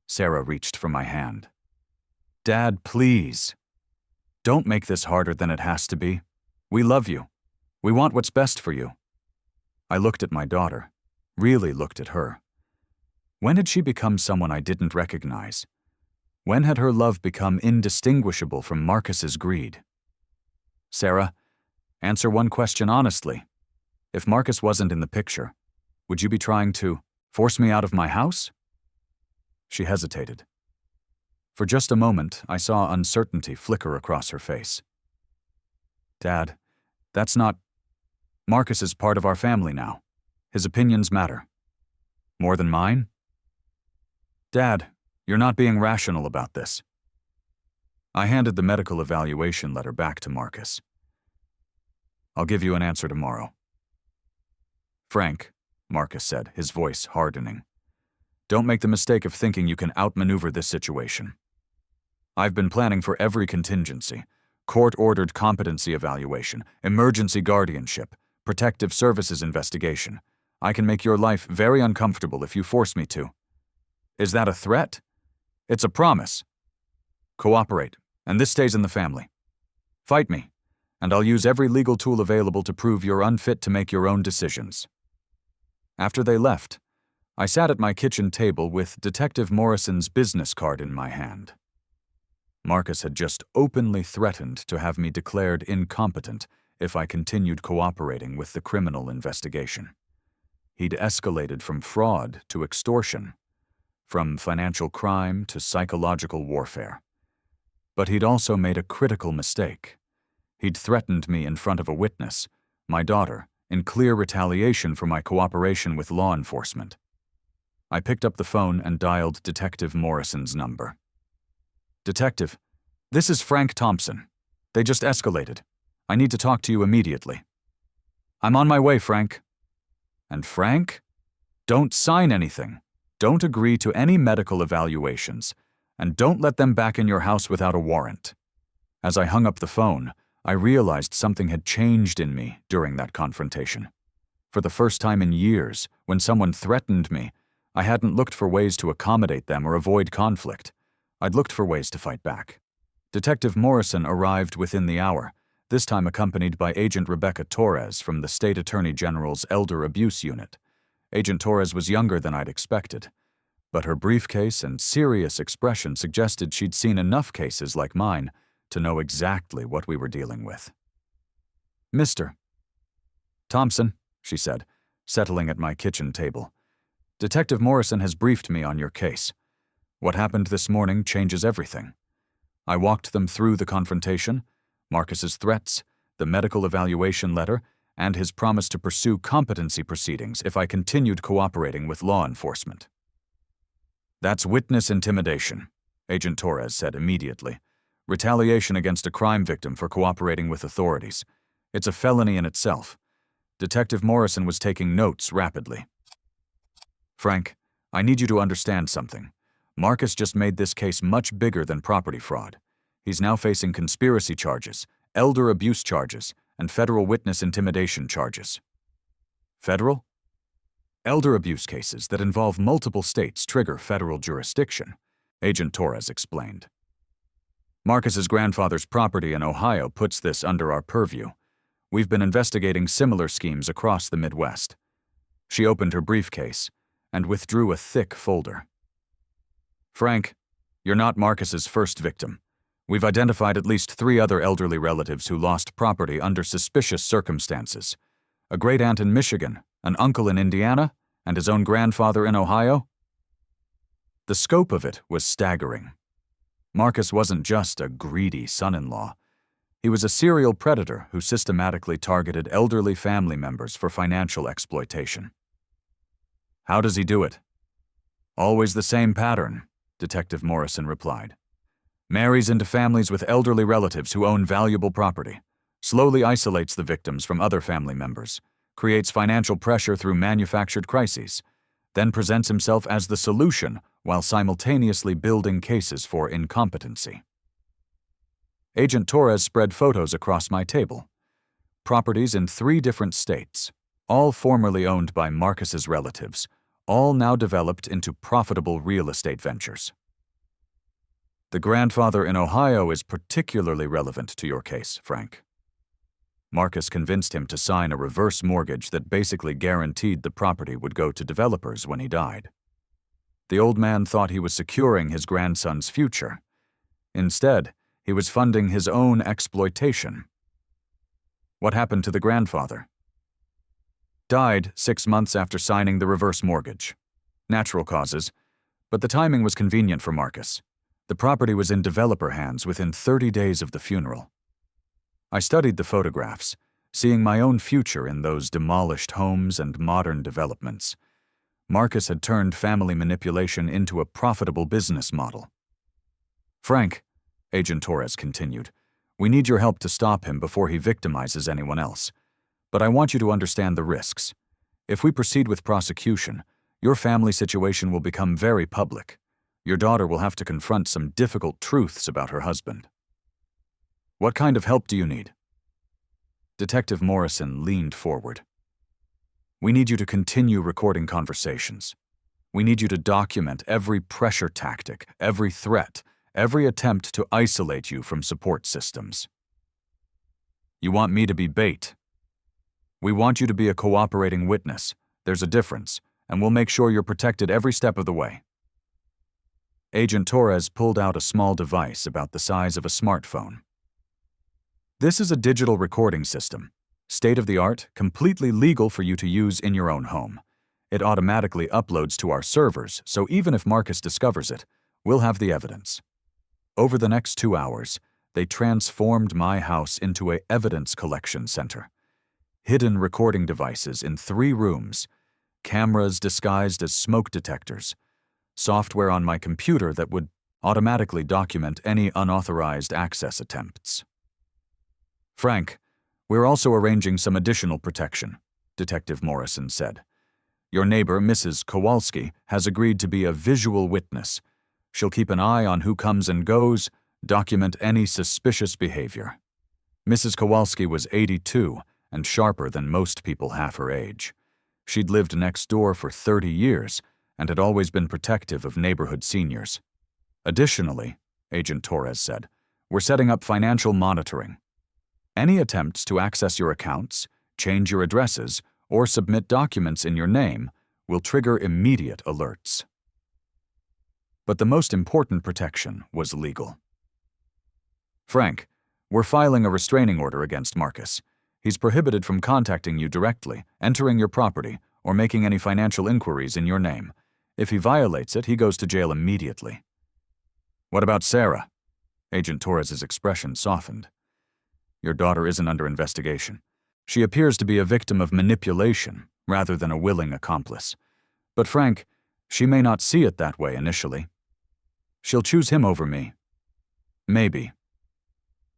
Sarah reached for my hand. Dad, please. Don't make this harder than it has to be. We love you. We want what's best for you. I looked at my daughter, really looked at her. When had she become someone I didn't recognize? When had her love become indistinguishable from Marcus's greed? Sarah, answer one question honestly. If Marcus wasn't in the picture, would you be trying to force me out of my house? She hesitated. For just a moment, I saw uncertainty flicker across her face. Dad, that's not... Marcus is part of our family now. His opinions matter. More than mine? Dad, you're not being rational about this. I handed the medical evaluation letter back to Marcus. I'll give you an answer tomorrow. Frank, Marcus said, his voice hardening. Don't make the mistake of thinking you can outmaneuver this situation. I've been planning for every contingency. Court-ordered competency evaluation, emergency guardianship, protective services investigation. I can make your life very uncomfortable if you force me to. Is that a threat? It's a promise. Cooperate, and this stays in the family. Fight me, and I'll use every legal tool available to prove you're unfit to make your own decisions. After they left, I sat at my kitchen table with Detective Morrison's business card in my hand. Marcus had just openly threatened to have me declared incompetent if I continued cooperating with the criminal investigation. He'd escalated from fraud to extortion, from financial crime to psychological warfare. But he'd also made a critical mistake. He'd threatened me in front of a witness, my daughter, in clear retaliation for my cooperation with law enforcement. I picked up the phone and dialed Detective Morrison's number. "Detective, this is Frank Thompson. They just escalated. I need to talk to you immediately." "I'm on my way, Frank." "And Frank? Don't sign anything. Don't agree to any medical evaluations. And don't let them back in your house without a warrant." As I hung up the phone, I realized something had changed in me during that confrontation. For the first time in years, when someone threatened me, I hadn't looked for ways to accommodate them or avoid conflict. I'd looked for ways to fight back. Detective Morrison arrived within the hour, this time accompanied by Agent Rebecca Torres from the State Attorney General's Elder Abuse Unit. Agent Torres was younger than I'd expected, but her briefcase and serious expression suggested she'd seen enough cases like mine to know exactly what we were dealing with. "Mr. Thompson," she said, settling at my kitchen table, "Detective Morrison has briefed me on your case. What happened this morning changes everything." I walked them through the confrontation, Marcus's threats, the medical evaluation letter, and his promise to pursue competency proceedings if I continued cooperating with law enforcement. "That's witness intimidation," Agent Torres said immediately. "Retaliation against a crime victim for cooperating with authorities. It's a felony in itself." Detective Morrison was taking notes rapidly. "Frank, I need you to understand something. Marcus just made this case much bigger than property fraud. He's now facing conspiracy charges, elder abuse charges, and federal witness intimidation charges." "Federal?" "Elder abuse cases that involve multiple states trigger federal jurisdiction," Agent Torres explained. "Marcus's grandfather's property in Ohio puts this under our purview. We've been investigating similar schemes across the Midwest." She opened her briefcase and withdrew a thick folder. "Frank, you're not Marcus's first victim. We've identified at least 3 other elderly relatives who lost property under suspicious circumstances. A great-aunt in Michigan, an uncle in Indiana, and his own grandfather in Ohio." The scope of it was staggering. Marcus wasn't just a greedy son-in-law. He was a serial predator who systematically targeted elderly family members for financial exploitation. "How does he do it?" "Always the same pattern," Detective Morrison replied. "Marries into families with elderly relatives who own valuable property, slowly isolates the victims from other family members, creates financial pressure through manufactured crises, then presents himself as the solution while simultaneously building cases for incompetency." Agent Torres spread photos across my table. Properties in 3 different states, all formerly owned by Marcus's relatives, all now developed into profitable real estate ventures. "The grandfather in Ohio is particularly relevant to your case, Frank. Marcus convinced him to sign a reverse mortgage that basically guaranteed the property would go to developers when he died. The old man thought he was securing his grandson's future. Instead, he was funding his own exploitation." "What happened to the grandfather?" "Died 6 months after signing the reverse mortgage. Natural causes, but the timing was convenient for Marcus. The property was in developer hands within 30 days of the funeral." I studied the photographs, seeing my own future in those demolished homes and modern developments. Marcus had turned family manipulation into a profitable business model. "Frank," Agent Torres continued, "we need your help to stop him before he victimizes anyone else. But I want you to understand the risks. If we proceed with prosecution, your family situation will become very public. Your daughter will have to confront some difficult truths about her husband." "What kind of help do you need?" Detective Morrison leaned forward. "We need you to continue recording conversations. We need you to document every pressure tactic, every threat, every attempt to isolate you from support systems." "You want me to be bait?" "We want you to be a cooperating witness. There's a difference, and we'll make sure you're protected every step of the way. Agent Torres pulled out a small device about the size of a smartphone. This is a digital recording system, state-of-the-art, completely legal for you to use in your own home. It automatically uploads to our servers, so even if Marcus discovers it, we'll have the evidence. Over the next 2 hours, they transformed my house into an evidence collection center. Hidden recording devices in 3 rooms, cameras disguised as smoke detectors, software on my computer that would automatically document any unauthorized access attempts. Frank, we're also arranging some additional protection, Detective Morrison said. Your neighbor, Mrs. Kowalski, has agreed to be a visual witness. She'll keep an eye on who comes and goes, document any suspicious behavior. Mrs. Kowalski was 82 and sharper than most people half her age. She'd lived next door for 30 years and had always been protective of neighborhood seniors. Additionally, Agent Torres said, we're setting up financial monitoring. Any attempts to access your accounts, change your addresses, or submit documents in your name will trigger immediate alerts. But the most important protection was legal. Frank, we're filing a restraining order against Marcus. He's prohibited from contacting you directly, entering your property, or making any financial inquiries in your name. If he violates it, he goes to jail immediately. What about Sarah? Agent Torres's expression softened. Your daughter isn't under investigation. She appears to be a victim of manipulation rather than a willing accomplice. But Frank, she may not see it that way initially. She'll choose him over me. Maybe.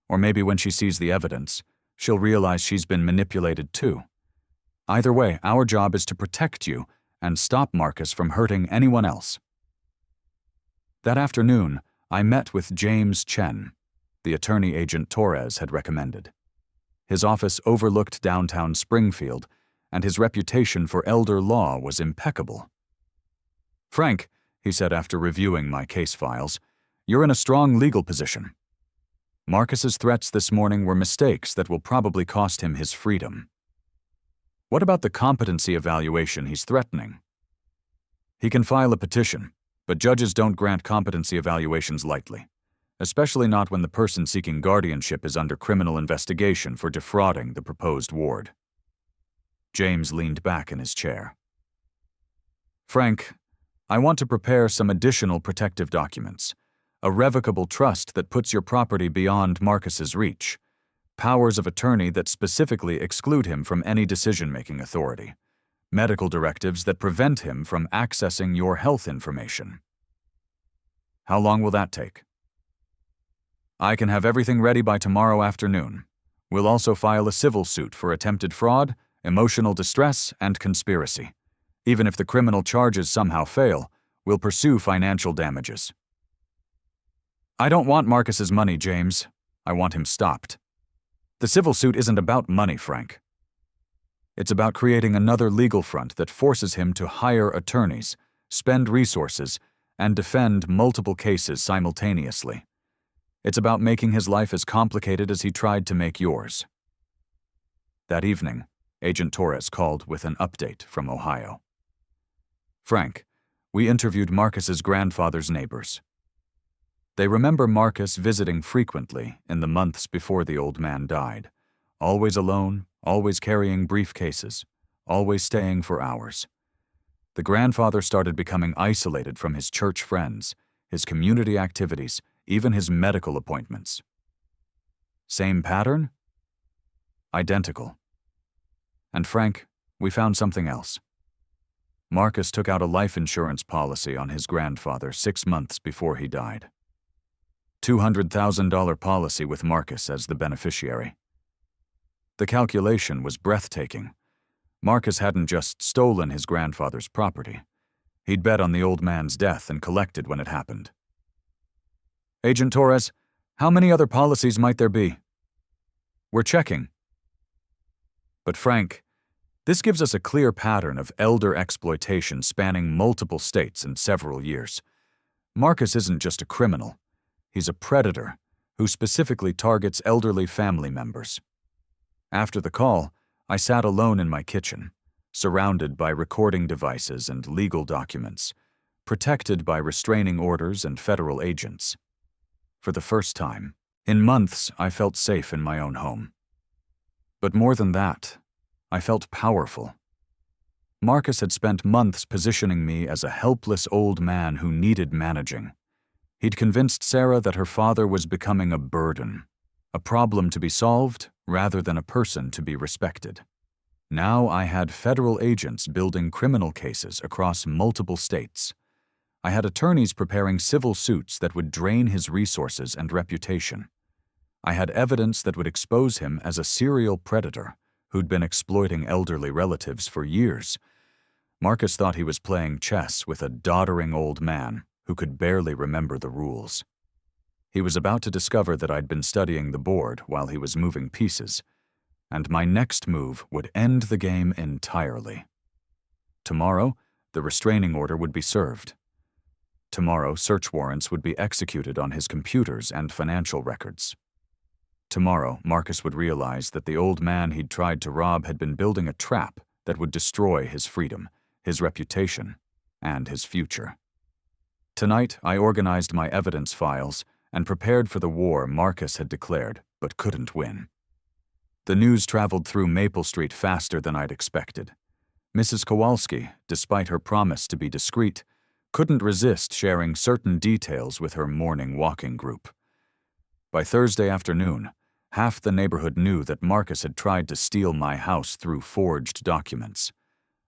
Or maybe when she sees the evidence, she'll realize she's been manipulated too. Either way, our job is to protect you and stop Marcus from hurting anyone else. That afternoon, I met with James Chen, the attorney Agent Torres had recommended. His office overlooked downtown Springfield, and his reputation for elder law was impeccable. Frank, he said after reviewing my case files, you're in a strong legal position. Marcus's threats this morning were mistakes that will probably cost him his freedom. What about the competency evaluation he's threatening? He can file a petition, but judges don't grant competency evaluations lightly, especially not when the person seeking guardianship is under criminal investigation for defrauding the proposed ward. James leaned back in his chair. Frank, I want to prepare some additional protective documents. A revocable trust that puts your property beyond Marcus's reach. Powers of attorney that specifically exclude him from any decision-making authority. Medical directives that prevent him from accessing your health information. How long will that take? I can have everything ready by tomorrow afternoon. We'll also file a civil suit for attempted fraud, emotional distress, and conspiracy. Even if the criminal charges somehow fail, we'll pursue financial damages. I don't want Marcus's money, James. I want him stopped. The civil suit isn't about money, Frank. It's about creating another legal front that forces him to hire attorneys, spend resources, and defend multiple cases simultaneously. It's about making his life as complicated as he tried to make yours. That evening, Agent Torres called with an update from Ohio. Frank, we interviewed Marcus's grandfather's neighbors. They remember Marcus visiting frequently in the months before the old man died, always alone, always carrying briefcases, always staying for hours. The grandfather started becoming isolated from his church friends, his community activities, even his medical appointments. Same pattern? Identical. And Frank, we found something else. Marcus took out a life insurance policy on his grandfather 6 months before he died. $200,000 policy with Marcus as the beneficiary. The calculation was breathtaking. Marcus hadn't just stolen his grandfather's property. He'd bet on the old man's death and collected when it happened. Agent Torres, how many other policies might there be? We're checking. But Frank, this gives us a clear pattern of elder exploitation spanning multiple states and several years. Marcus isn't just a criminal. He's a predator who specifically targets elderly family members. After the call, I sat alone in my kitchen, surrounded by recording devices and legal documents, protected by restraining orders and federal agents. For the first time, in months, I felt safe in my own home. But more than that, I felt powerful. Marcus had spent months positioning me as a helpless old man who needed managing. He'd convinced Sarah that her father was becoming a burden, a problem to be solved rather than a person to be respected. Now I had federal agents building criminal cases across multiple states. I had attorneys preparing civil suits that would drain his resources and reputation. I had evidence that would expose him as a serial predator who'd been exploiting elderly relatives for years. Marcus thought he was playing chess with a doddering old man who could barely remember the rules. He was about to discover that I'd been studying the board while he was moving pieces, and my next move would end the game entirely. Tomorrow, the restraining order would be served. Tomorrow, search warrants would be executed on his computers and financial records. Tomorrow, Marcus would realize that the old man he'd tried to rob had been building a trap that would destroy his freedom, his reputation, and his future. Tonight, I organized my evidence files and prepared for the war Marcus had declared but couldn't win. The news traveled through Maple Street faster than I'd expected. Mrs. Kowalski, despite her promise to be discreet, couldn't resist sharing certain details with her morning walking group. By Thursday afternoon, half the neighborhood knew that Marcus had tried to steal my house through forged documents.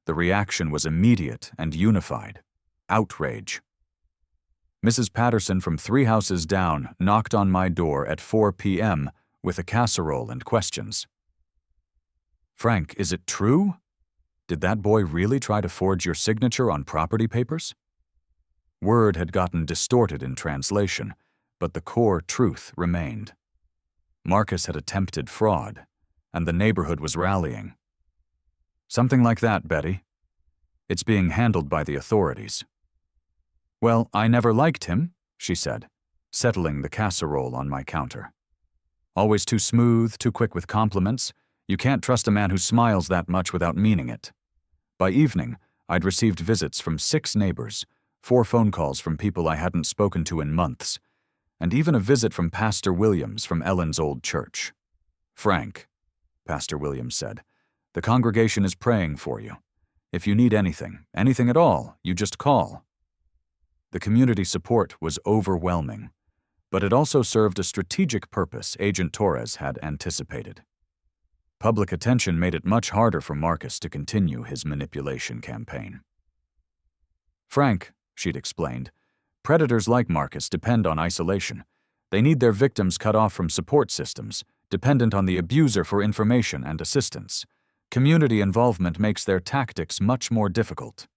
The reaction was immediate and unified: outrage. Mrs. Patterson from 3 houses down knocked on my door at 4 p.m. with a casserole and questions. "Frank, is it true? Did that boy really try to forge your signature on property papers?" Word had gotten distorted in translation, but the core truth remained. Marcus had attempted fraud, and the neighborhood was rallying. "Something like that, Betty. It's being handled by the authorities." "Well, I never liked him," she said, settling the casserole on my counter. "Always too smooth, too quick with compliments. You can't trust a man who smiles that much without meaning it." By evening, I'd received visits from 6 neighbors, 4 phone calls from people I hadn't spoken to in months, and even a visit from Pastor Williams from Ellen's old church. "Frank," Pastor Williams said, "the congregation is praying for you. If you need anything at all, you just call." The community support was overwhelming, but it also served a strategic purpose Agent Torres had anticipated. Public attention made it much harder for Marcus to continue his manipulation campaign. "Frank," she'd explained, "predators like Marcus depend on isolation. They need their victims cut off from support systems, dependent on the abuser for information and assistance. Community involvement makes their tactics much more difficult."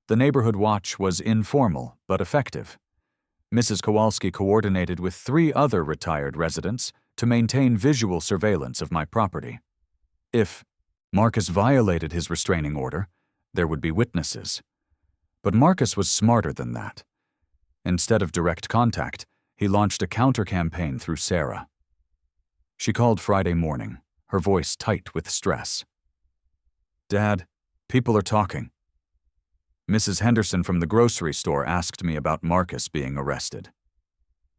The neighborhood watch was informal but effective. Mrs. Kowalski coordinated with 3 other retired residents to maintain visual surveillance of my property. If Marcus violated his restraining order, there would be witnesses. But Marcus was smarter than that. Instead of direct contact, he launched a counter-campaign through Sarah. She called Friday morning, her voice tight with stress. "Dad, people are talking. Mrs. Henderson from the grocery store asked me about Marcus being arrested."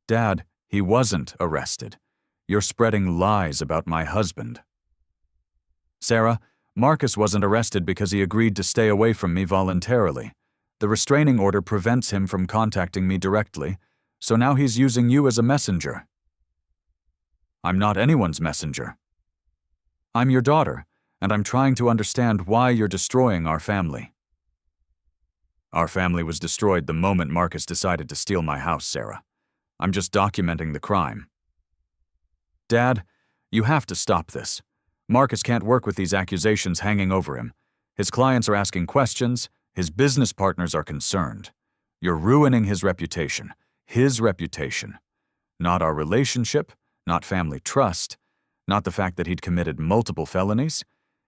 "Dad, he wasn't arrested. You're spreading lies about my husband." "Sarah, Marcus wasn't arrested because he agreed to stay away from me voluntarily. The restraining order prevents him from contacting me directly, so now he's using you as a messenger." "I'm not anyone's messenger. I'm your daughter, and I'm trying to understand why you're destroying our family." "Our family was destroyed the moment Marcus decided to steal my house, Sarah. I'm just documenting the crime." "Dad, you have to stop this. Marcus can't work with these accusations hanging over him. His clients are asking questions, his business partners are concerned. You're ruining his reputation. Not our relationship, not family trust, not the fact that he'd committed multiple felonies.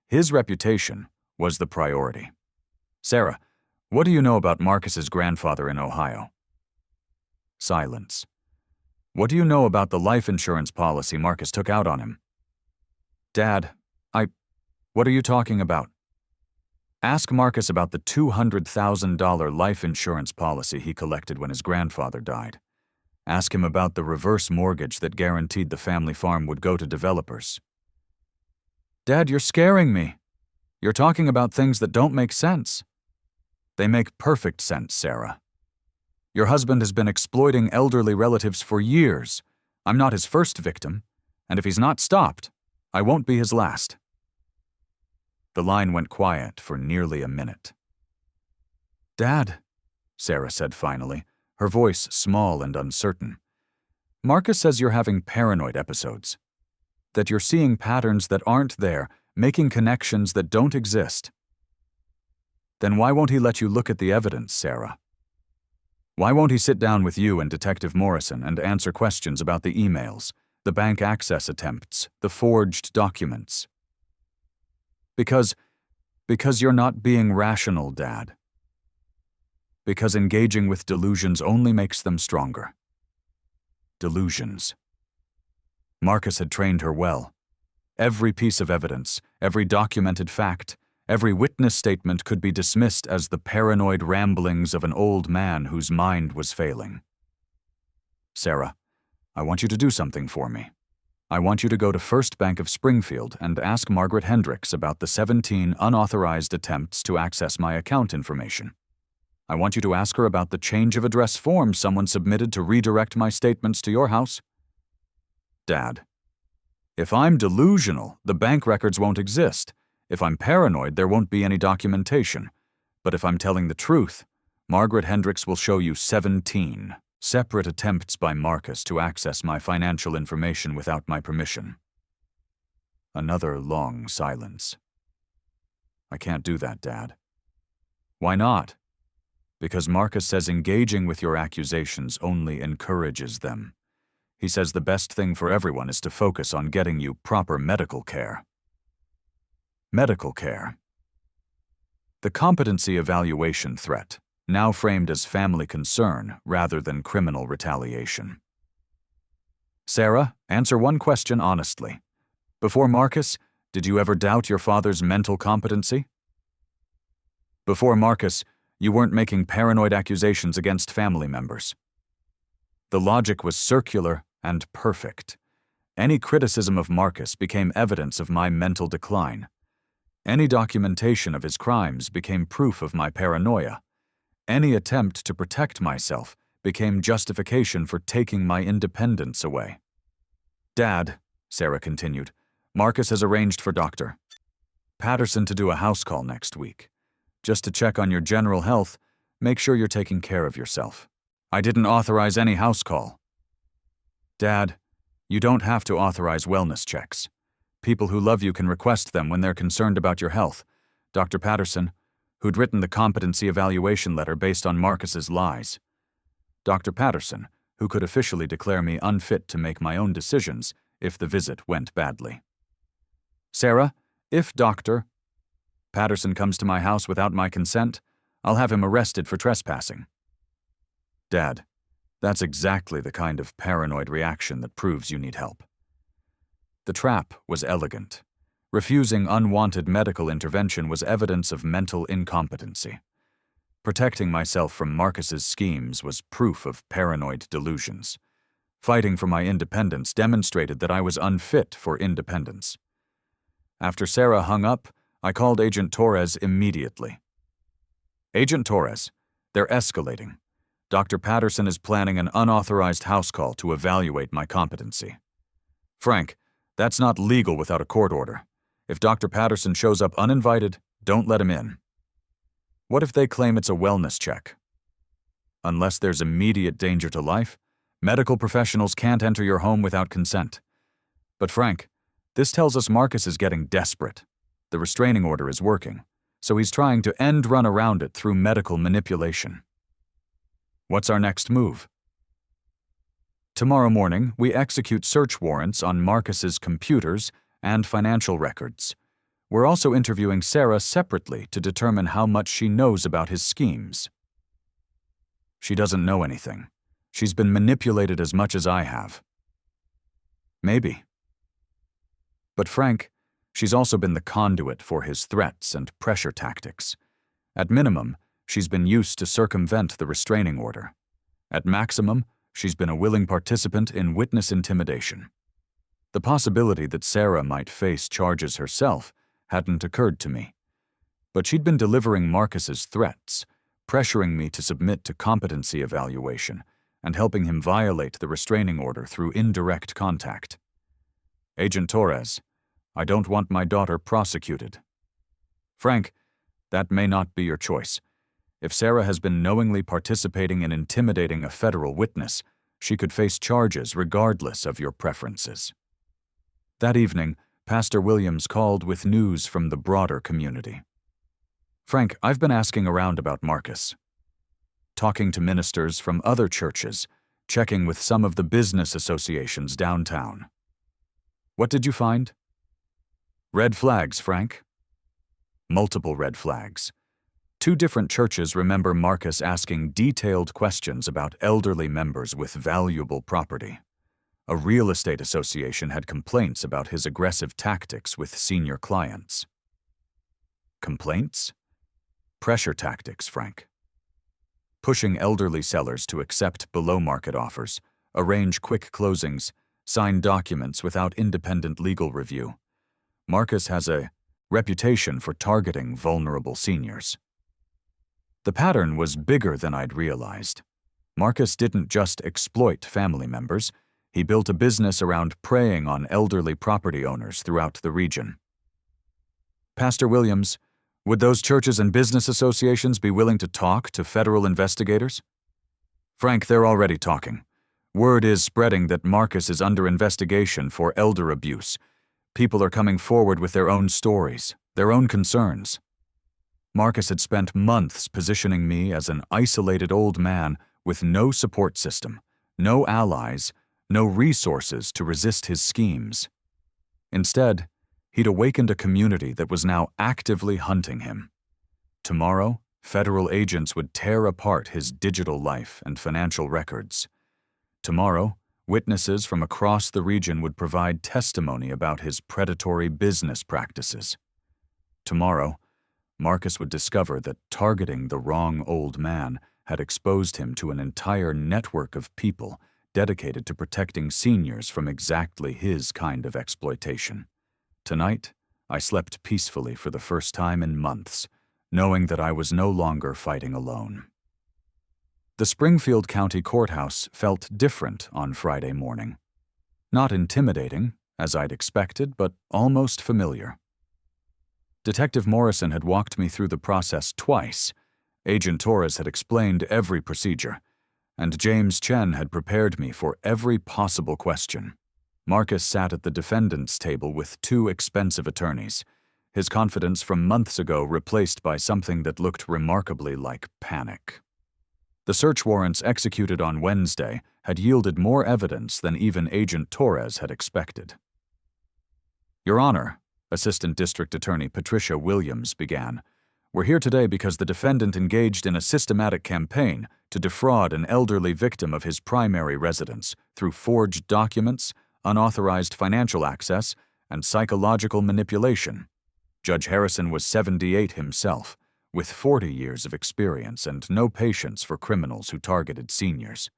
His reputation was the priority. Sarah, what do you know about Marcus's grandfather in Ohio?" Silence. "What do you know about the life insurance policy Marcus took out on him?" "Dad, what are you talking about?" Ask Marcus about the $200,000 life insurance policy he collected when his grandfather died. Ask him about the reverse mortgage that guaranteed the family farm would go to developers. Dad, you're scaring me. You're talking about things that don't make sense. They make perfect sense, Sarah. Your husband has been exploiting elderly relatives for years. I'm not his first victim, and if he's not stopped, I won't be his last. The line went quiet for nearly a minute. Dad, Sarah said finally, her voice small and uncertain. Marcus says you're having paranoid episodes. That you're seeing patterns that aren't there, making connections that don't exist. Then why won't he let you look at the evidence, Sarah? Why won't he sit down with you and Detective Morrison and answer questions about the emails, the bank access attempts, the forged documents? Because you're not being rational, Dad. Because engaging with delusions only makes them stronger. Delusions. Marcus had trained her well. Every piece of evidence, every documented fact, every witness statement could be dismissed as the paranoid ramblings of an old man whose mind was failing. Sarah, I want you to do something for me. I want you to go to First Bank of Springfield and ask Margaret Hendricks about the 17 unauthorized attempts to access my account information. I want you to ask her about the change of address form someone submitted to redirect my statements to your house. Dad, if I'm delusional, the bank records won't exist. If I'm paranoid, there won't be any documentation. But if I'm telling the truth, Margaret Hendricks will show you 17 separate attempts by Marcus to access my financial information without my permission. Another long silence. I can't do that, Dad. Why not? Because Marcus says engaging with your accusations only encourages them. He says the best thing for everyone is to focus on getting you proper medical care. Medical care. The competency evaluation threat, now framed as family concern rather than criminal retaliation. Sarah, answer one question honestly. Before Marcus, did you ever doubt your father's mental competency? Before Marcus, you weren't making paranoid accusations against family members. The logic was circular and perfect. Any criticism of Marcus became evidence of my mental decline. Any documentation of his crimes became proof of my paranoia. Any attempt to protect myself became justification for taking my independence away. Dad, Sarah continued, Marcus has arranged for Dr. Patterson to do a house call next week. Just to check on your general health, make sure you're taking care of yourself. I didn't authorize any house call. Dad, you don't have to authorize wellness checks. People who love you can request them when they're concerned about your health. Dr. Patterson, who'd written the competency evaluation letter based on Marcus's lies. Dr. Patterson, who could officially declare me unfit to make my own decisions if the visit went badly. Sarah, if Dr. Patterson comes to my house without my consent, I'll have him arrested for trespassing. Dad, that's exactly the kind of paranoid reaction that proves you need help. The trap was elegant. Refusing unwanted medical intervention was evidence of mental incompetency. Protecting myself from Marcus's schemes was proof of paranoid delusions. Fighting for my independence demonstrated that I was unfit for independence. After Sarah hung up, I called Agent Torres immediately. Agent Torres, they're escalating. Dr. Patterson is planning an unauthorized house call to evaluate my competency. Frank, that's not legal without a court order. If Dr. Patterson shows up uninvited, don't let him in. What if they claim it's a wellness check? Unless there's immediate danger to life, medical professionals can't enter your home without consent. But Frank, this tells us Marcus is getting desperate. The restraining order is working, so he's trying to run around it through medical manipulation. What's our next move? Tomorrow morning, we execute search warrants on Marcus's computers and financial records. We're also interviewing Sarah separately to determine how much she knows about his schemes. She doesn't know anything. She's been manipulated as much as I have. Maybe. But Frank, She's also been the conduit for his threats and pressure tactics. At minimum, she's been used to circumvent the restraining order. At maximum, she's been a willing participant in witness intimidation. The possibility that Sarah might face charges herself hadn't occurred to me. But she'd been delivering Marcus's threats, pressuring me to submit to competency evaluation, and helping him violate the restraining order through indirect contact. Agent Torres, I don't want my daughter prosecuted. Frank, that may not be your choice. If Sarah has been knowingly participating in intimidating a federal witness, she could face charges regardless of your preferences. That evening, Pastor Williams called with news from the broader community. Frank, I've been asking around about Marcus. Talking to ministers from other churches, checking with some of the business associations downtown. What did you find? Red flags, Frank. Multiple red flags. 2 different churches remember Marcus asking detailed questions about elderly members with valuable property. A real estate association had complaints about his aggressive tactics with senior clients. Complaints? Pressure tactics, Frank. Pushing elderly sellers to accept below-market offers, arrange quick closings, sign documents without independent legal review. Marcus has a reputation for targeting vulnerable seniors. The pattern was bigger than I'd realized. Marcus didn't just exploit family members, he built a business around preying on elderly property owners throughout the region. Pastor Williams, would those churches and business associations be willing to talk to federal investigators? Frank, they're already talking. Word is spreading that Marcus is under investigation for elder abuse. People are coming forward with their own stories, their own concerns. Marcus had spent months positioning me as an isolated old man with no support system, no allies, no resources to resist his schemes. Instead, he'd awakened a community that was now actively hunting him. Tomorrow, federal agents would tear apart his digital life and financial records. Tomorrow, witnesses from across the region would provide testimony about his predatory business practices. Tomorrow, Marcus would discover that targeting the wrong old man had exposed him to an entire network of people dedicated to protecting seniors from exactly his kind of exploitation. Tonight, I slept peacefully for the first time in months, knowing that I was no longer fighting alone. The Springfield County Courthouse felt different on Friday morning. Not intimidating, as I'd expected, but almost familiar. Detective Morrison had walked me through the process twice. Agent Torres had explained every procedure, and James Chen had prepared me for every possible question. Marcus sat at the defendant's table with 2 expensive attorneys, his confidence from months ago replaced by something that looked remarkably like panic. The search warrants executed on Wednesday had yielded more evidence than even Agent Torres had expected. Your Honor, Assistant District Attorney Patricia Williams began, we're here today because the defendant engaged in a systematic campaign to defraud an elderly victim of his primary residence through forged documents, unauthorized financial access, and psychological manipulation. Judge Harrison was 78 himself, with 40 years of experience and no patience for criminals who targeted seniors.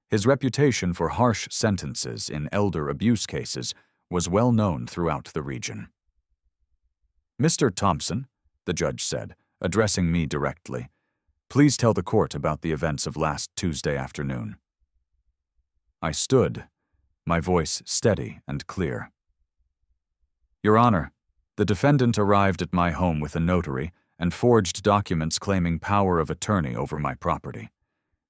His reputation for harsh sentences in elder abuse cases was well known throughout the region. Mr. Thompson, the judge said, addressing me directly, please tell the court about the events of last Tuesday afternoon. I stood, my voice steady and clear. Your Honor, the defendant arrived at my home with a notary and forged documents claiming power of attorney over my property.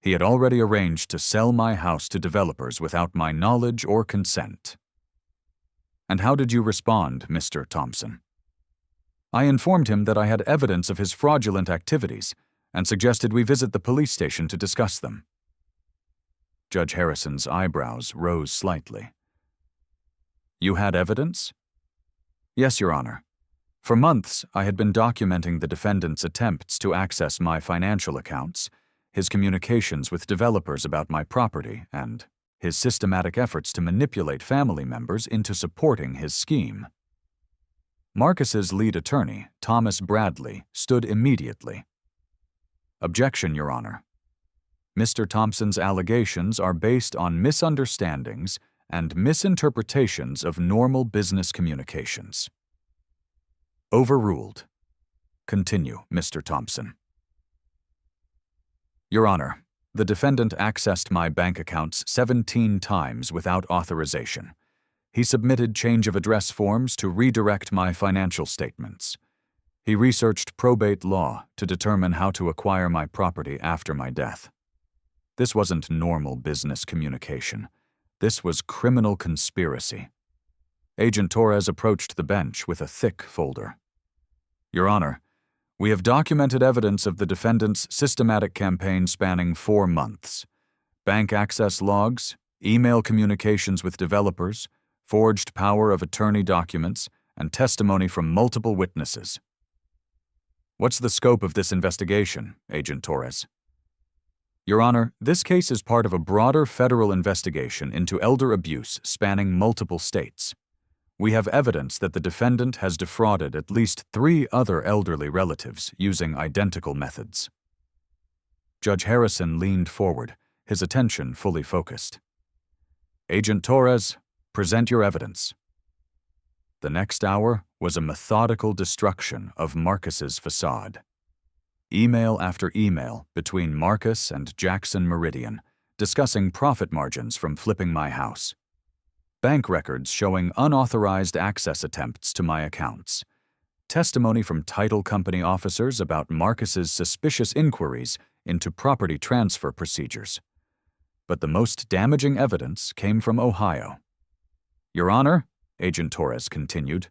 He had already arranged to sell my house to developers without my knowledge or consent. And how did you respond, Mr. Thompson? I informed him that I had evidence of his fraudulent activities and suggested we visit the police station to discuss them. Judge Harrison's eyebrows rose slightly. You had evidence? Yes, Your Honor. For months, I had been documenting the defendant's attempts to access my financial accounts, his communications with developers about my property, and his systematic efforts to manipulate family members into supporting his scheme. Marcus's lead attorney, Thomas Bradley, stood immediately. Objection, Your Honor. Mr. Thompson's allegations are based on misunderstandings and misinterpretations of normal business communications. Overruled. Continue, Mr. Thompson. Your Honor, the defendant accessed my bank accounts 17 times without authorization. He submitted change of address forms to redirect my financial statements. He researched probate law to determine how to acquire my property after my death. This wasn't normal business communication. This was criminal conspiracy. Agent Torres approached the bench with a thick folder. Your Honor, we have documented evidence of the defendant's systematic campaign spanning 4 months. Bank access logs, email communications with developers, forged power of attorney documents, and testimony from multiple witnesses. What's the scope of this investigation, Agent Torres? Your Honor, this case is part of a broader federal investigation into elder abuse spanning multiple states. We have evidence that the defendant has defrauded at least 3 other elderly relatives using identical methods. Judge Harrison leaned forward, his attention fully focused. Agent Torres, present your evidence. The next hour was a methodical destruction of Marcus's facade. Email after email between Marcus and Jackson Meridian, discussing profit margins from flipping my house. Bank records showing unauthorized access attempts to my accounts. Testimony from title company officers about Marcus's suspicious inquiries into property transfer procedures. But the most damaging evidence came from Ohio. Your Honor, Agent Torres continued,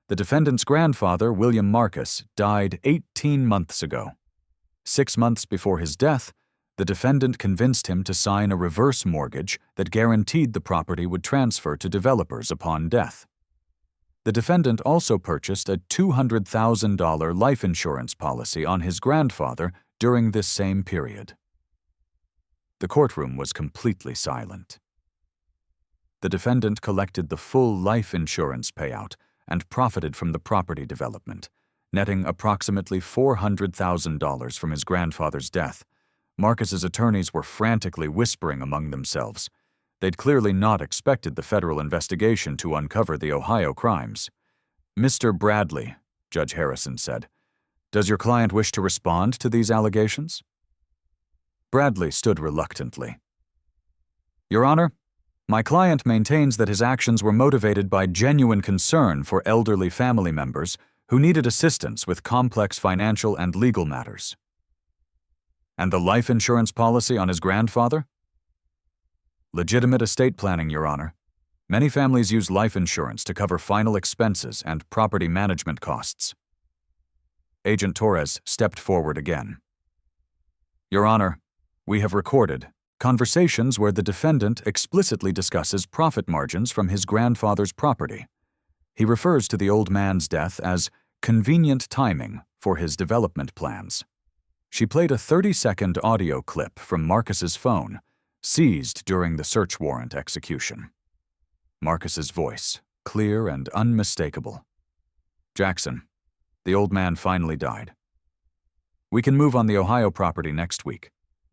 the defendant's grandfather, William Marcus, died 18 months ago. 6 months before his death, the defendant convinced him to sign a reverse mortgage that guaranteed the property would transfer to developers upon death. The defendant also purchased a $200,000 life insurance policy on his grandfather during this same period. The courtroom was completely silent. The defendant collected the full life insurance payout and profited from the property development, netting approximately $400,000 from his grandfather's death. Marcus's attorneys were frantically whispering among themselves. They'd clearly not expected the federal investigation to uncover the Ohio crimes. Mr. Bradley, Judge Harrison said, does your client wish to respond to these allegations? Bradley stood reluctantly. Your Honor, my client maintains that his actions were motivated by genuine concern for elderly family members who needed assistance with complex financial and legal matters. And the life insurance policy on his grandfather? Legitimate estate planning, Your Honor. Many families use life insurance to cover final expenses and property management costs. Agent Torres stepped forward again. Your Honor, we have recorded conversations where the defendant explicitly discusses profit margins from his grandfather's property. He refers to the old man's death as convenient timing for his development plans. She played a 30-second audio clip from Marcus's phone, seized during the search warrant execution. Marcus's voice, clear and unmistakable. Jackson, the old man finally died. We can move on the Ohio property next week.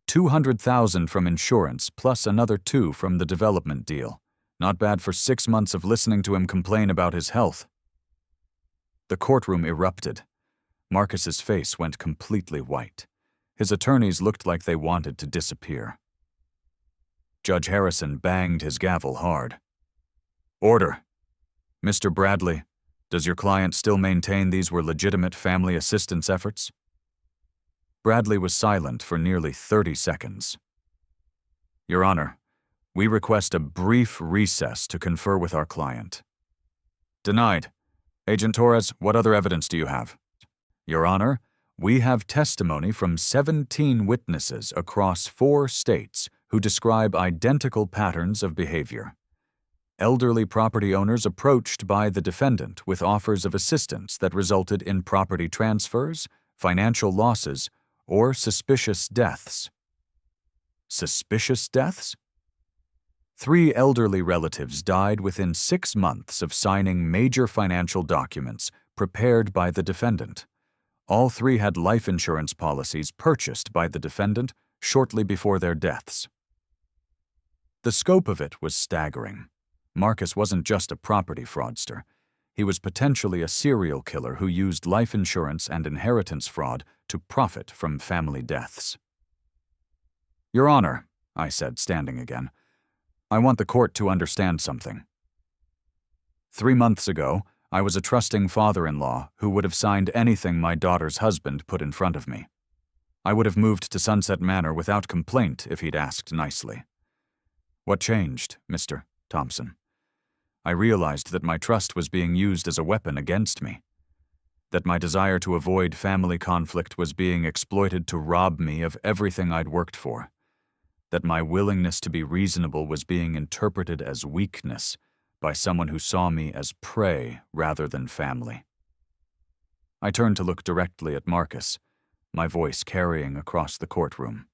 $200,000 from insurance plus another $2 million from the development deal. Not bad for 6 months of listening to him complain about his health. The courtroom erupted. Marcus's face went completely white. His attorneys looked like they wanted to disappear. Judge Harrison banged his gavel hard. Order. Mr. Bradley, does your client still maintain these were legitimate family assistance efforts? Bradley was silent for nearly 30 seconds. Your Honor, we request a brief recess to confer with our client. Denied. Agent Torres, what other evidence do you have? Your Honor, we have testimony from 17 witnesses across 4 states who describe identical patterns of behavior. Elderly property owners approached by the defendant with offers of assistance that resulted in property transfers, financial losses, or suspicious deaths. Suspicious deaths? 3 elderly relatives died within 6 months of signing major financial documents prepared by the defendant. All three had life insurance policies purchased by the defendant shortly before their deaths. The scope of it was staggering. Marcus wasn't just a property fraudster. He was potentially a serial killer who used life insurance and inheritance fraud to profit from family deaths. "Your Honor," I said, standing again, "I want the court to understand something. 3 months ago, I was a trusting father-in-law who would have signed anything my daughter's husband put in front of me. I would have moved to Sunset Manor without complaint if he'd asked nicely. What changed, Mr. Thompson? I realized that my trust was being used as a weapon against me, that my desire to avoid family conflict was being exploited to rob me of everything I'd worked for, that my willingness to be reasonable was being interpreted as weakness by someone who saw me as prey rather than family." I turned to look directly at Marcus, my voice carrying across the courtroom.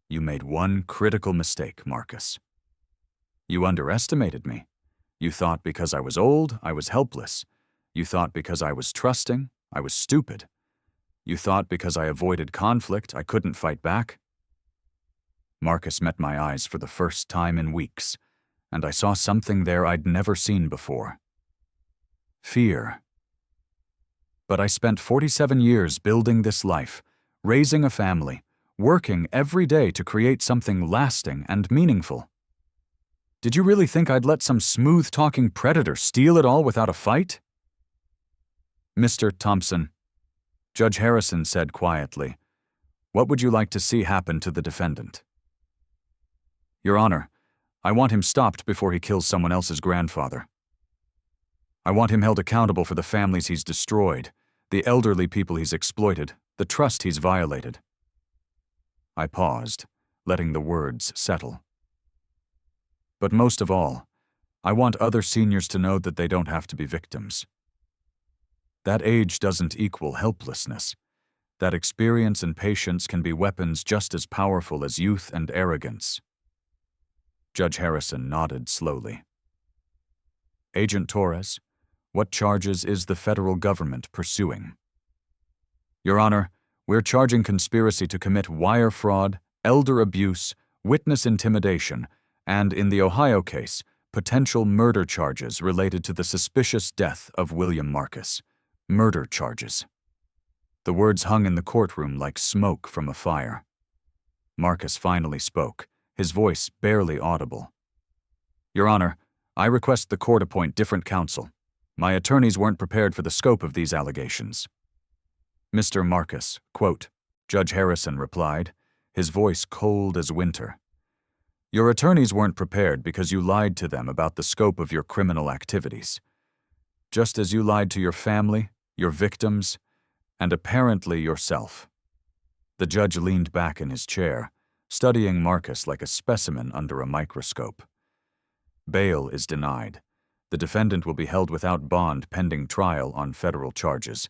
"You made one critical mistake, Marcus. You underestimated me. You thought because I was old, I was helpless. You thought because I was trusting, I was stupid. You thought because I avoided conflict, I couldn't fight back." Marcus met my eyes for the first time in weeks, and I saw something there I'd never seen before. Fear. But I spent 47 years building this life, raising a family, working every day to create something lasting and meaningful. Did you really think I'd let some smooth-talking predator steal it all without a fight? "Mr. Thompson," Judge Harrison said quietly, "what would you like to see happen to the defendant?" "Your Honor, I want him stopped before he kills someone else's grandfather. I want him held accountable for the families he's destroyed, the elderly people he's exploited, the trust he's violated." I paused, letting the words settle. "But most of all, I want other seniors to know that they don't have to be victims. That age doesn't equal helplessness. That experience and patience can be weapons just as powerful as youth and arrogance." Judge Harrison nodded slowly. "Agent Torres, what charges is the federal government pursuing?" "Your Honor, we're charging conspiracy to commit wire fraud, elder abuse, witness intimidation, and, in the Ohio case, potential murder charges related to the suspicious death of William Marcus. Murder charges." The words hung in the courtroom like smoke from a fire. Marcus finally spoke, his voice barely audible. "Your Honor, I request the court appoint different counsel. My attorneys weren't prepared for the scope of these allegations." "Mr. Marcus," quote, Judge Harrison replied, his voice cold as winter, "your attorneys weren't prepared because you lied to them about the scope of your criminal activities. Just as you lied to your family, your victims, and apparently yourself." The judge leaned back in his chair, studying Marcus like a specimen under a microscope. "Bail is denied. The defendant will be held without bond pending trial on federal charges.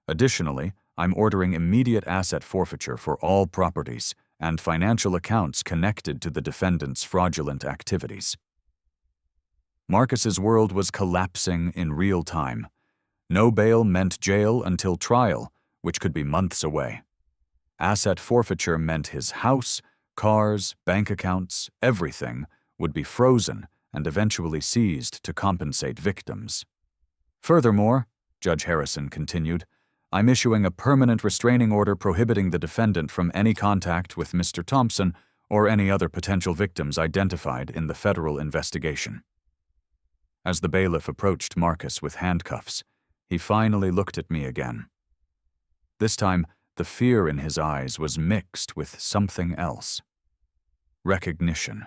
Additionally, I'm ordering immediate asset forfeiture for all properties and financial accounts connected to the defendant's fraudulent activities." Marcus's world was collapsing in real time. No bail meant jail until trial, which could be months away. Asset forfeiture meant his house, cars, bank accounts, everything would be frozen and eventually seized to compensate victims. "Furthermore," Judge Harrison continued, "I'm issuing a permanent restraining order prohibiting the defendant from any contact with Mr. Thompson or any other potential victims identified in the federal investigation." As the bailiff approached Marcus with handcuffs, he finally looked at me again. This time, the fear in his eyes was mixed with something else. Recognition.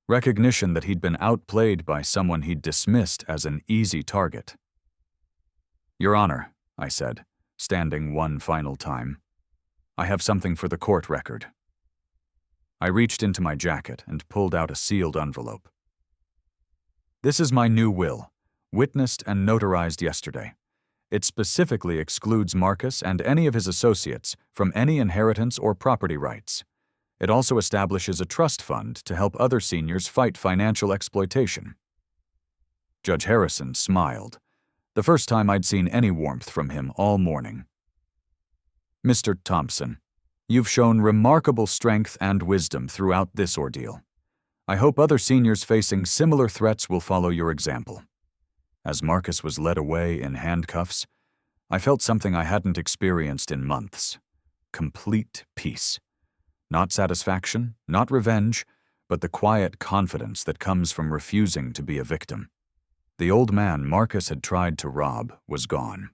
Recognition that he'd been outplayed by someone he'd dismissed as an easy target. "Your Honor," I said, standing one final time, "I have something for the court record." I reached into my jacket and pulled out a sealed envelope. "This is my new will, witnessed and notarized yesterday. It specifically excludes Marcus and any of his associates from any inheritance or property rights. It also establishes a trust fund to help other seniors fight financial exploitation." Judge Harrison smiled, the first time I'd seen any warmth from him all morning. "Mr. Thompson, you've shown remarkable strength and wisdom throughout this ordeal. I hope other seniors facing similar threats will follow your example." As Marcus was led away in handcuffs, I felt something I hadn't experienced in months. Complete peace. Not satisfaction, not revenge, but the quiet confidence that comes from refusing to be a victim. The old man Marcus had tried to rob was gone.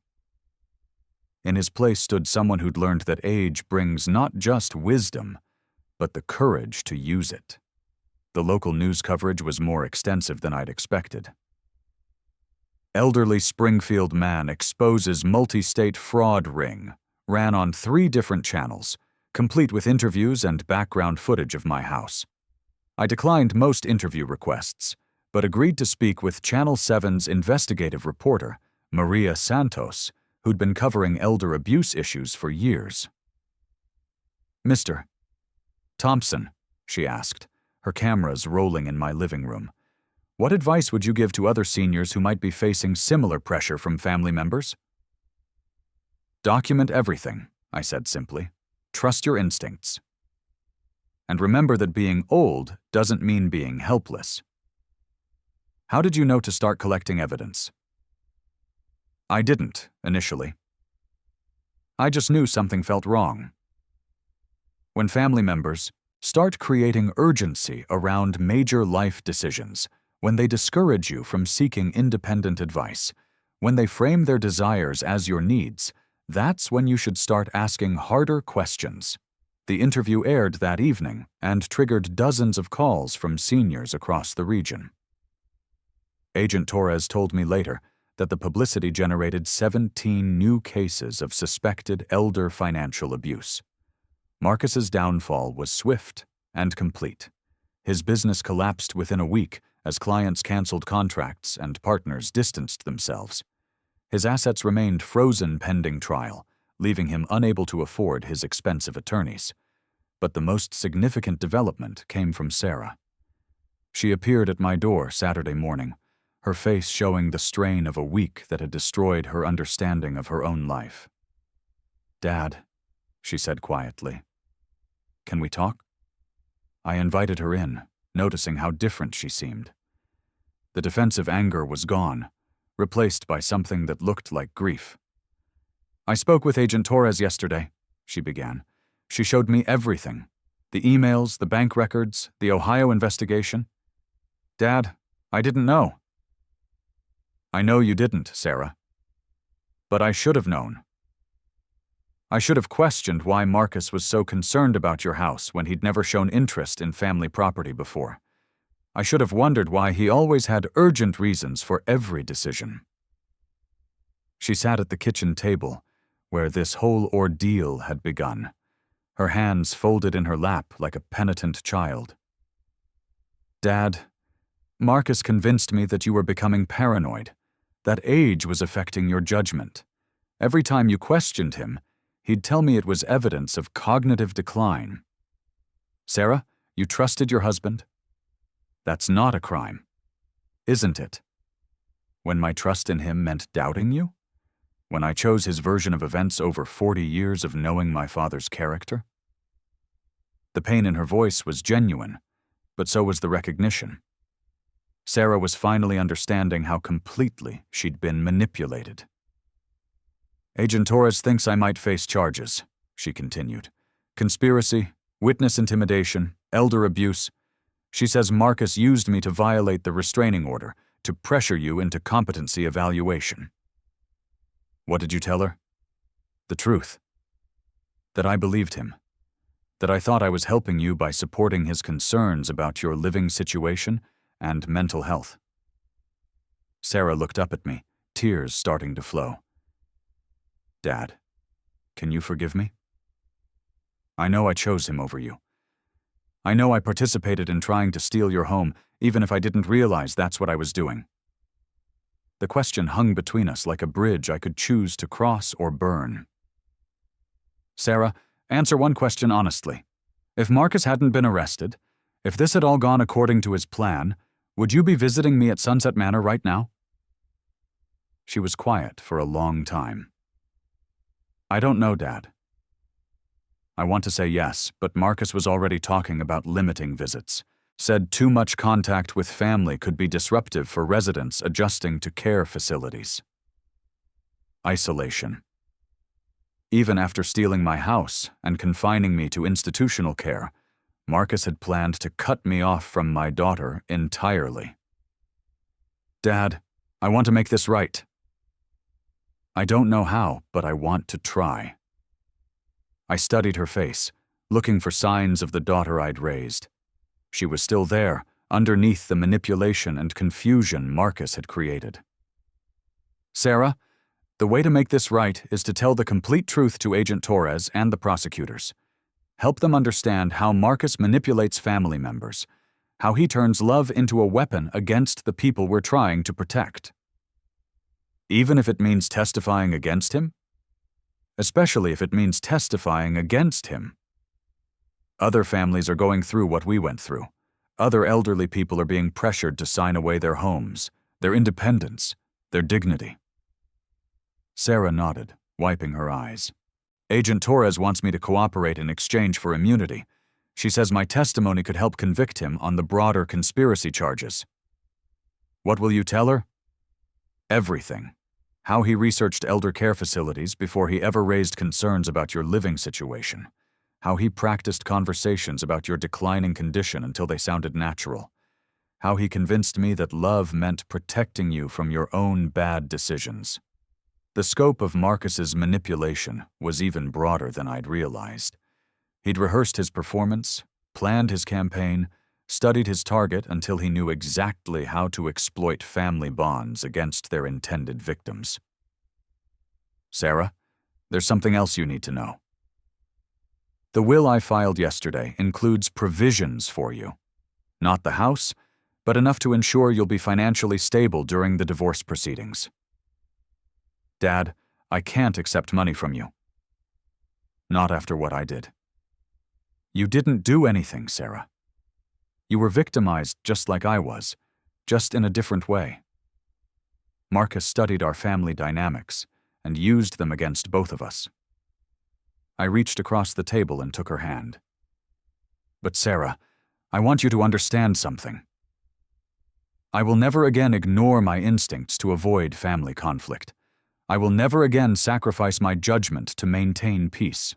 In his place stood someone who'd learned that age brings not just wisdom, but the courage to use it. The local news coverage was more extensive than I'd expected. "Elderly Springfield man exposes multi-state fraud ring," ran on 3 different channels, complete with interviews and background footage of my house. I declined most interview requests, but agreed to speak with Channel 7's investigative reporter, Maria Santos, who'd been covering elder abuse issues for years. "Mr. Thompson," she asked, her cameras rolling in my living room, "what advice would you give to other seniors who might be facing similar pressure from family members?" "Document everything," I said simply. "Trust your instincts. And remember that being old doesn't mean being helpless." "How did you know to start collecting evidence?" "I didn't, initially. I just knew something felt wrong. When family members start creating urgency around major life decisions, when they discourage you from seeking independent advice, when they frame their desires as your needs, that's when you should start asking harder questions." The interview aired that evening and triggered dozens of calls from seniors across the region. Agent Torres told me later that the publicity generated 17 new cases of suspected elder financial abuse. Marcus's downfall was swift and complete. His business collapsed within a week as clients canceled contracts and partners distanced themselves. His assets remained frozen pending trial, leaving him unable to afford his expensive attorneys. But the most significant development came from Sarah. She appeared at my door Saturday morning, her face showing the strain of a week that had destroyed her understanding of her own life. "Dad," she said quietly, "can we talk?" I invited her in, noticing how different she seemed. The defensive anger was gone, replaced by something that looked like grief. "I spoke with Agent Torres yesterday," she began. "She showed me everything. The emails, the bank records, the Ohio investigation. Dad, I didn't know." "I know you didn't, Sarah. But I should have known. I should have questioned why Marcus was so concerned about your house when he'd never shown interest in family property before. I should have wondered why he always had urgent reasons for every decision." She sat at the kitchen table, where this whole ordeal had begun, her hands folded in her lap like a penitent child. "Dad, Marcus convinced me that you were becoming paranoid, that age was affecting your judgment. Every time you questioned him, he'd tell me it was evidence of cognitive decline. Sarah, you trusted your husband? That's not a crime, isn't it? When my trust in him meant doubting you? When I chose his version of events over 40 years of knowing my father's character?" The pain in her voice was genuine, but so was the recognition. Sarah was finally understanding how completely she'd been manipulated. "Agent Torres thinks I might face charges," she continued. "Conspiracy, witness intimidation, elder abuse. She says Marcus used me to violate the restraining order, to pressure you into competency evaluation." "What did you tell her?" "The truth. That I believed him. That I thought I was helping you by supporting his concerns about your living situation and mental health." Sarah looked up at me, tears starting to flow. "Dad, can you forgive me? I know I chose him over you. I know I participated in trying to steal your home, even if I didn't realize that's what I was doing." The question hung between us like a bridge I could choose to cross or burn. "Sarah, answer one question honestly. If Marcus hadn't been arrested, if this had all gone according to his plan, would you be visiting me at Sunset Manor right now?" She was quiet for a long time. I don't know, Dad. I want to say yes, but Marcus was already talking about limiting visits. Said too much contact with family could be disruptive for residents adjusting to care facilities. Isolation. Even after stealing my house and confining me to institutional care, Marcus had planned to cut me off from my daughter entirely. Dad, I want to make this right. I don't know how, but I want to try. I studied her face, looking for signs of the daughter I'd raised. She was still there, underneath the manipulation and confusion Marcus had created. Sarah, the way to make this right is to tell the complete truth to Agent Torres and the prosecutors. Help them understand how Marcus manipulates family members, how he turns love into a weapon against the people we're trying to protect. Even if it means testifying against him? Especially if it means testifying against him. Other families are going through what we went through. Other elderly people are being pressured to sign away their homes, their independence, their dignity. Sarah nodded, wiping her eyes. Agent Torres wants me to cooperate in exchange for immunity. She says my testimony could help convict him on the broader conspiracy charges. What will you tell her? Everything. How he researched elder care facilities before he ever raised concerns about your living situation. How he practiced conversations about your declining condition until they sounded natural. How he convinced me that love meant protecting you from your own bad decisions. The scope of Marcus's manipulation was even broader than I'd realized. He'd rehearsed his performance, planned his campaign, studied his target until he knew exactly how to exploit family bonds against their intended victims. Sarah, there's something else you need to know. The will I filed yesterday includes provisions for you. Not the house, but enough to ensure you'll be financially stable during the divorce proceedings. Dad, I can't accept money from you. Not after what I did. You didn't do anything, Sarah. You were victimized just like I was, just in a different way. Marcus studied our family dynamics and used them against both of us. I reached across the table and took her hand. But Sarah, I want you to understand something. I will never again ignore my instincts to avoid family conflict. I will never again sacrifice my judgment to maintain peace.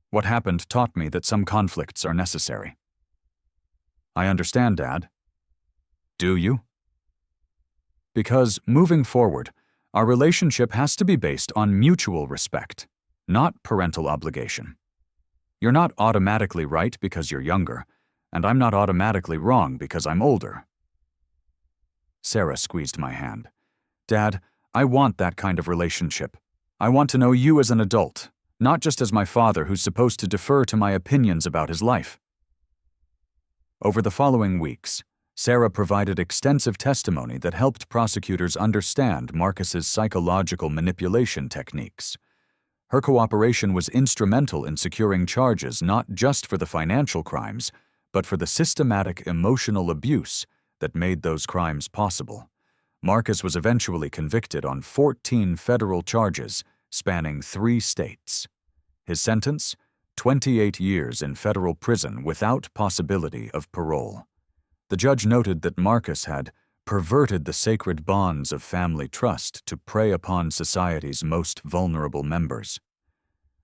What happened taught me that some conflicts are necessary. I understand, Dad. Do you? Because, moving forward, our relationship has to be based on mutual respect, not parental obligation. You're not automatically right because you're younger, and I'm not automatically wrong because I'm older. Sarah squeezed my hand. Dad, I want that kind of relationship. I want to know you as an adult, not just as my father who's supposed to defer to my opinions about his life. Over the following weeks, Sarah provided extensive testimony that helped prosecutors understand Marcus's psychological manipulation techniques. Her cooperation was instrumental in securing charges not just for the financial crimes, but for the systematic emotional abuse that made those crimes possible. Marcus was eventually convicted on 14 federal charges spanning 3 states. His sentence? 28 years in federal prison without possibility of parole. The judge noted that Marcus had perverted the sacred bonds of family trust to prey upon society's most vulnerable members.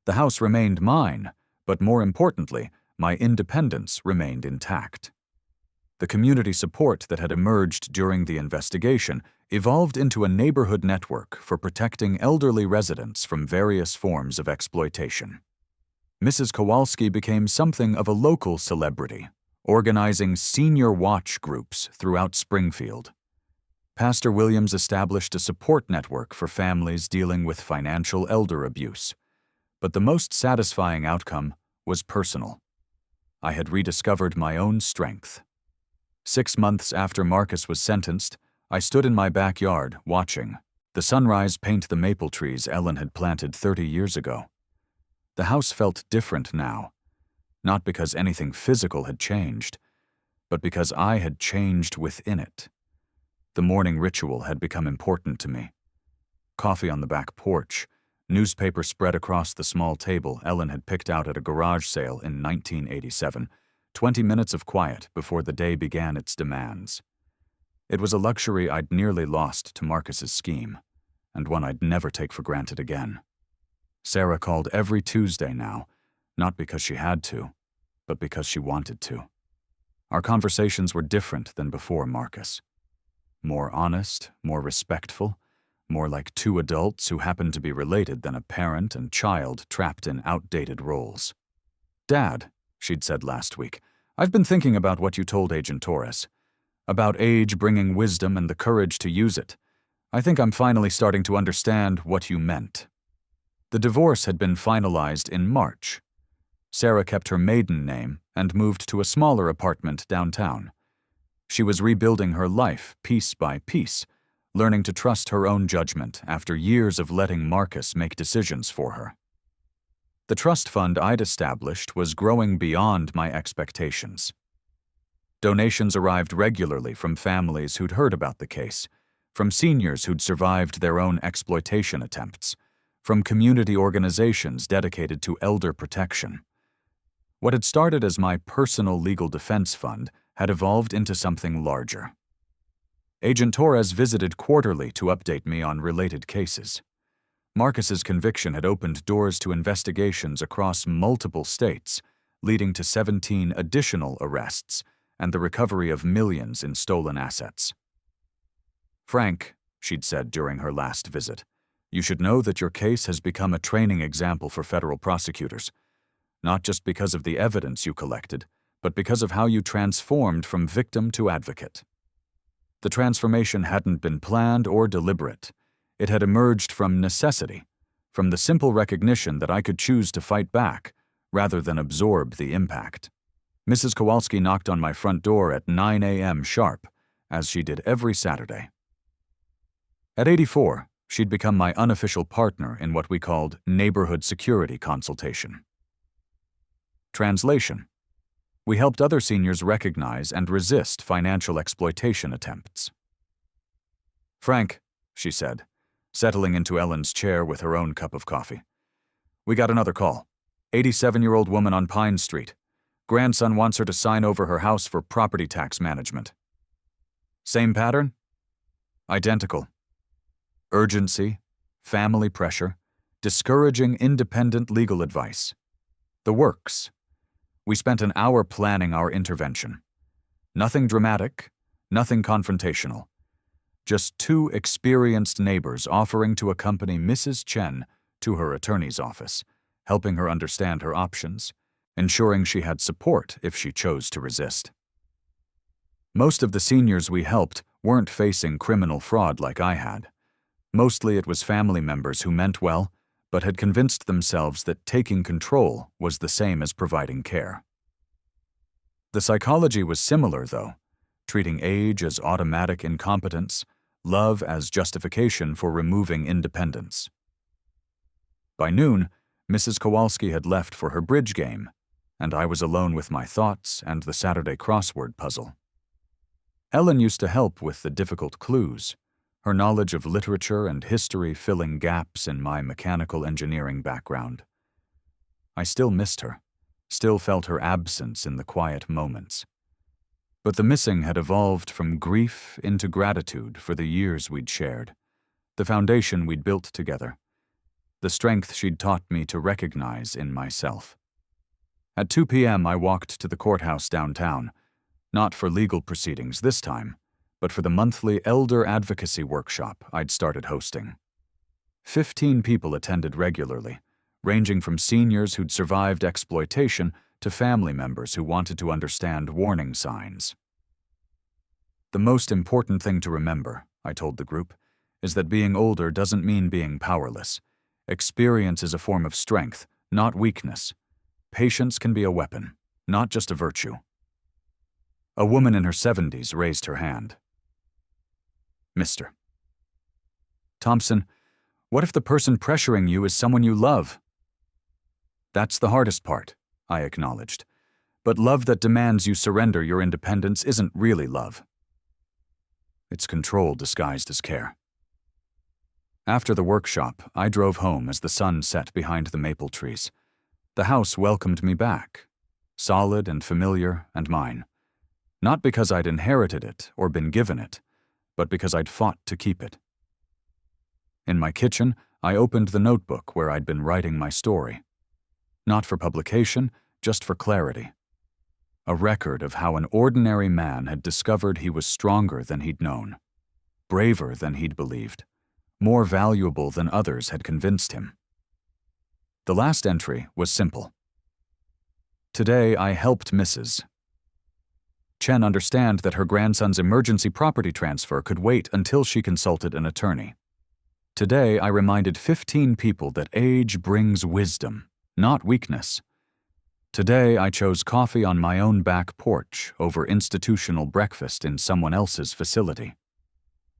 The house remained mine, but more importantly, my independence remained intact. The community support that had emerged during the investigation evolved into a neighborhood network for protecting elderly residents from various forms of exploitation. Mrs. Kowalski became something of a local celebrity, organizing senior watch groups throughout Springfield. Pastor Williams established a support network for families dealing with financial elder abuse. But the most satisfying outcome was personal. I had rediscovered my own strength. 6 months after Marcus was sentenced, I stood in my backyard watching the sunrise paint the maple trees Ellen had planted 30 years ago. The house felt different now, not because anything physical had changed, but because I had changed within it. The morning ritual had become important to me. Coffee on the back porch, newspaper spread across the small table Ellen had picked out at a garage sale in 1987, 20 minutes of quiet before the day began its demands. It was a luxury I'd nearly lost to Marcus's scheme, and one I'd never take for granted again. Sarah called every Tuesday now, not because she had to, but because she wanted to. Our conversations were different than before Marcus. More honest, more respectful, more like two adults who happened to be related than a parent and child trapped in outdated roles. "Dad," she'd said last week, "I've been thinking about what you told Agent Torres. About age bringing wisdom and the courage to use it. I think I'm finally starting to understand what you meant." The divorce had been finalized in March. Sarah kept her maiden name and moved to a smaller apartment downtown. She was rebuilding her life piece by piece, learning to trust her own judgment after years of letting Marcus make decisions for her. The trust fund I'd established was growing beyond my expectations. Donations arrived regularly from families who'd heard about the case, from seniors who'd survived their own exploitation attempts, from community organizations dedicated to elder protection. What had started as my personal legal defense fund had evolved into something larger. Agent Torres visited quarterly to update me on related cases. Marcus's conviction had opened doors to investigations across multiple states, leading to 17 additional arrests and the recovery of millions in stolen assets. "Frank," she'd said during her last visit, "you should know that your case has become a training example for federal prosecutors, not just because of the evidence you collected, but because of how you transformed from victim to advocate." The transformation hadn't been planned or deliberate. It had emerged from necessity, from the simple recognition that I could choose to fight back rather than absorb the impact. Mrs. Kowalski knocked on my front door at 9 a.m. sharp, as she did every Saturday. At 84, she'd become my unofficial partner in what we called neighborhood security consultation. Translation: we helped other seniors recognize and resist financial exploitation attempts. "Frank," she said, settling into Ellen's chair with her own cup of coffee, "we got another call. 87-year-old woman on Pine Street. Grandson wants her to sign over her house for property tax management." Same pattern? Identical. Urgency, family pressure, discouraging independent legal advice. The works. We spent an hour planning our intervention. Nothing dramatic, nothing confrontational. Just two experienced neighbors offering to accompany Mrs. Chen to her attorney's office, helping her understand her options, ensuring she had support if she chose to resist. Most of the seniors we helped weren't facing criminal fraud like I had. Mostly it was family members who meant well, but had convinced themselves that taking control was the same as providing care. The psychology was similar, though, treating age as automatic incompetence, love as justification for removing independence. By noon, Mrs. Kowalski had left for her bridge game, and I was alone with my thoughts and the Saturday crossword puzzle. Ellen used to help with the difficult clues, her knowledge of literature and history filling gaps in my mechanical engineering background. I still missed her, still felt her absence in the quiet moments. But the missing had evolved from grief into gratitude for the years we'd shared, the foundation we'd built together, the strength she'd taught me to recognize in myself. At 2 p.m. I walked to the courthouse downtown, not for legal proceedings this time, but for the monthly elder advocacy workshop I'd started hosting. 15 people attended regularly, ranging from seniors who'd survived exploitation to family members who wanted to understand warning signs. "The most important thing to remember," I told the group, "is that being older doesn't mean being powerless. Experience is a form of strength, not weakness. Patience can be a weapon, not just a virtue." A woman in her 70s raised her hand. "Mr. Thompson, what if the person pressuring you is someone you love?" "That's the hardest part," I acknowledged. "But love that demands you surrender your independence isn't really love." It's control disguised as care. After the workshop, I drove home as the sun set behind the maple trees. The house welcomed me back, solid and familiar and mine. Not because I'd inherited it or been given it, but because I'd fought to keep it. In my kitchen, I opened the notebook where I'd been writing my story. Not for publication, just for clarity. A record of how an ordinary man had discovered he was stronger than he'd known, braver than he'd believed, more valuable than others had convinced him. The last entry was simple. Today I helped Mrs. Chen understand that her grandson's emergency property transfer could wait until she consulted an attorney. Today I reminded 15 people that age brings wisdom, not weakness. Today I chose coffee on my own back porch over institutional breakfast in someone else's facility.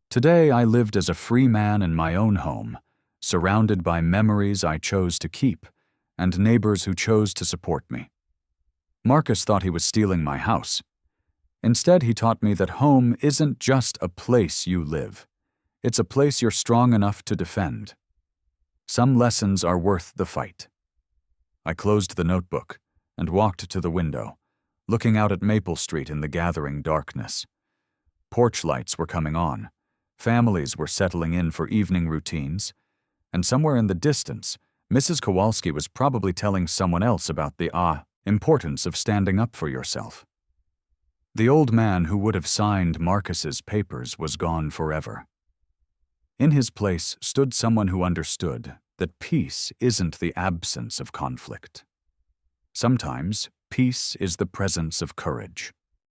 Today I lived as a free man in my own home, surrounded by memories I chose to keep and neighbors who chose to support me. Marcus thought he was stealing my house. Instead, he taught me that home isn't just a place you live. It's a place you're strong enough to defend. Some lessons are worth the fight. I closed the notebook and walked to the window, looking out at Maple Street in the gathering darkness. Porch lights were coming on, families were settling in for evening routines, and somewhere in the distance, Mrs. Kowalski was probably telling someone else about the importance of standing up for yourself. The old man who would have signed Marcus's papers was gone forever. In his place stood someone who understood that peace isn't the absence of conflict. Sometimes, peace is the presence of courage.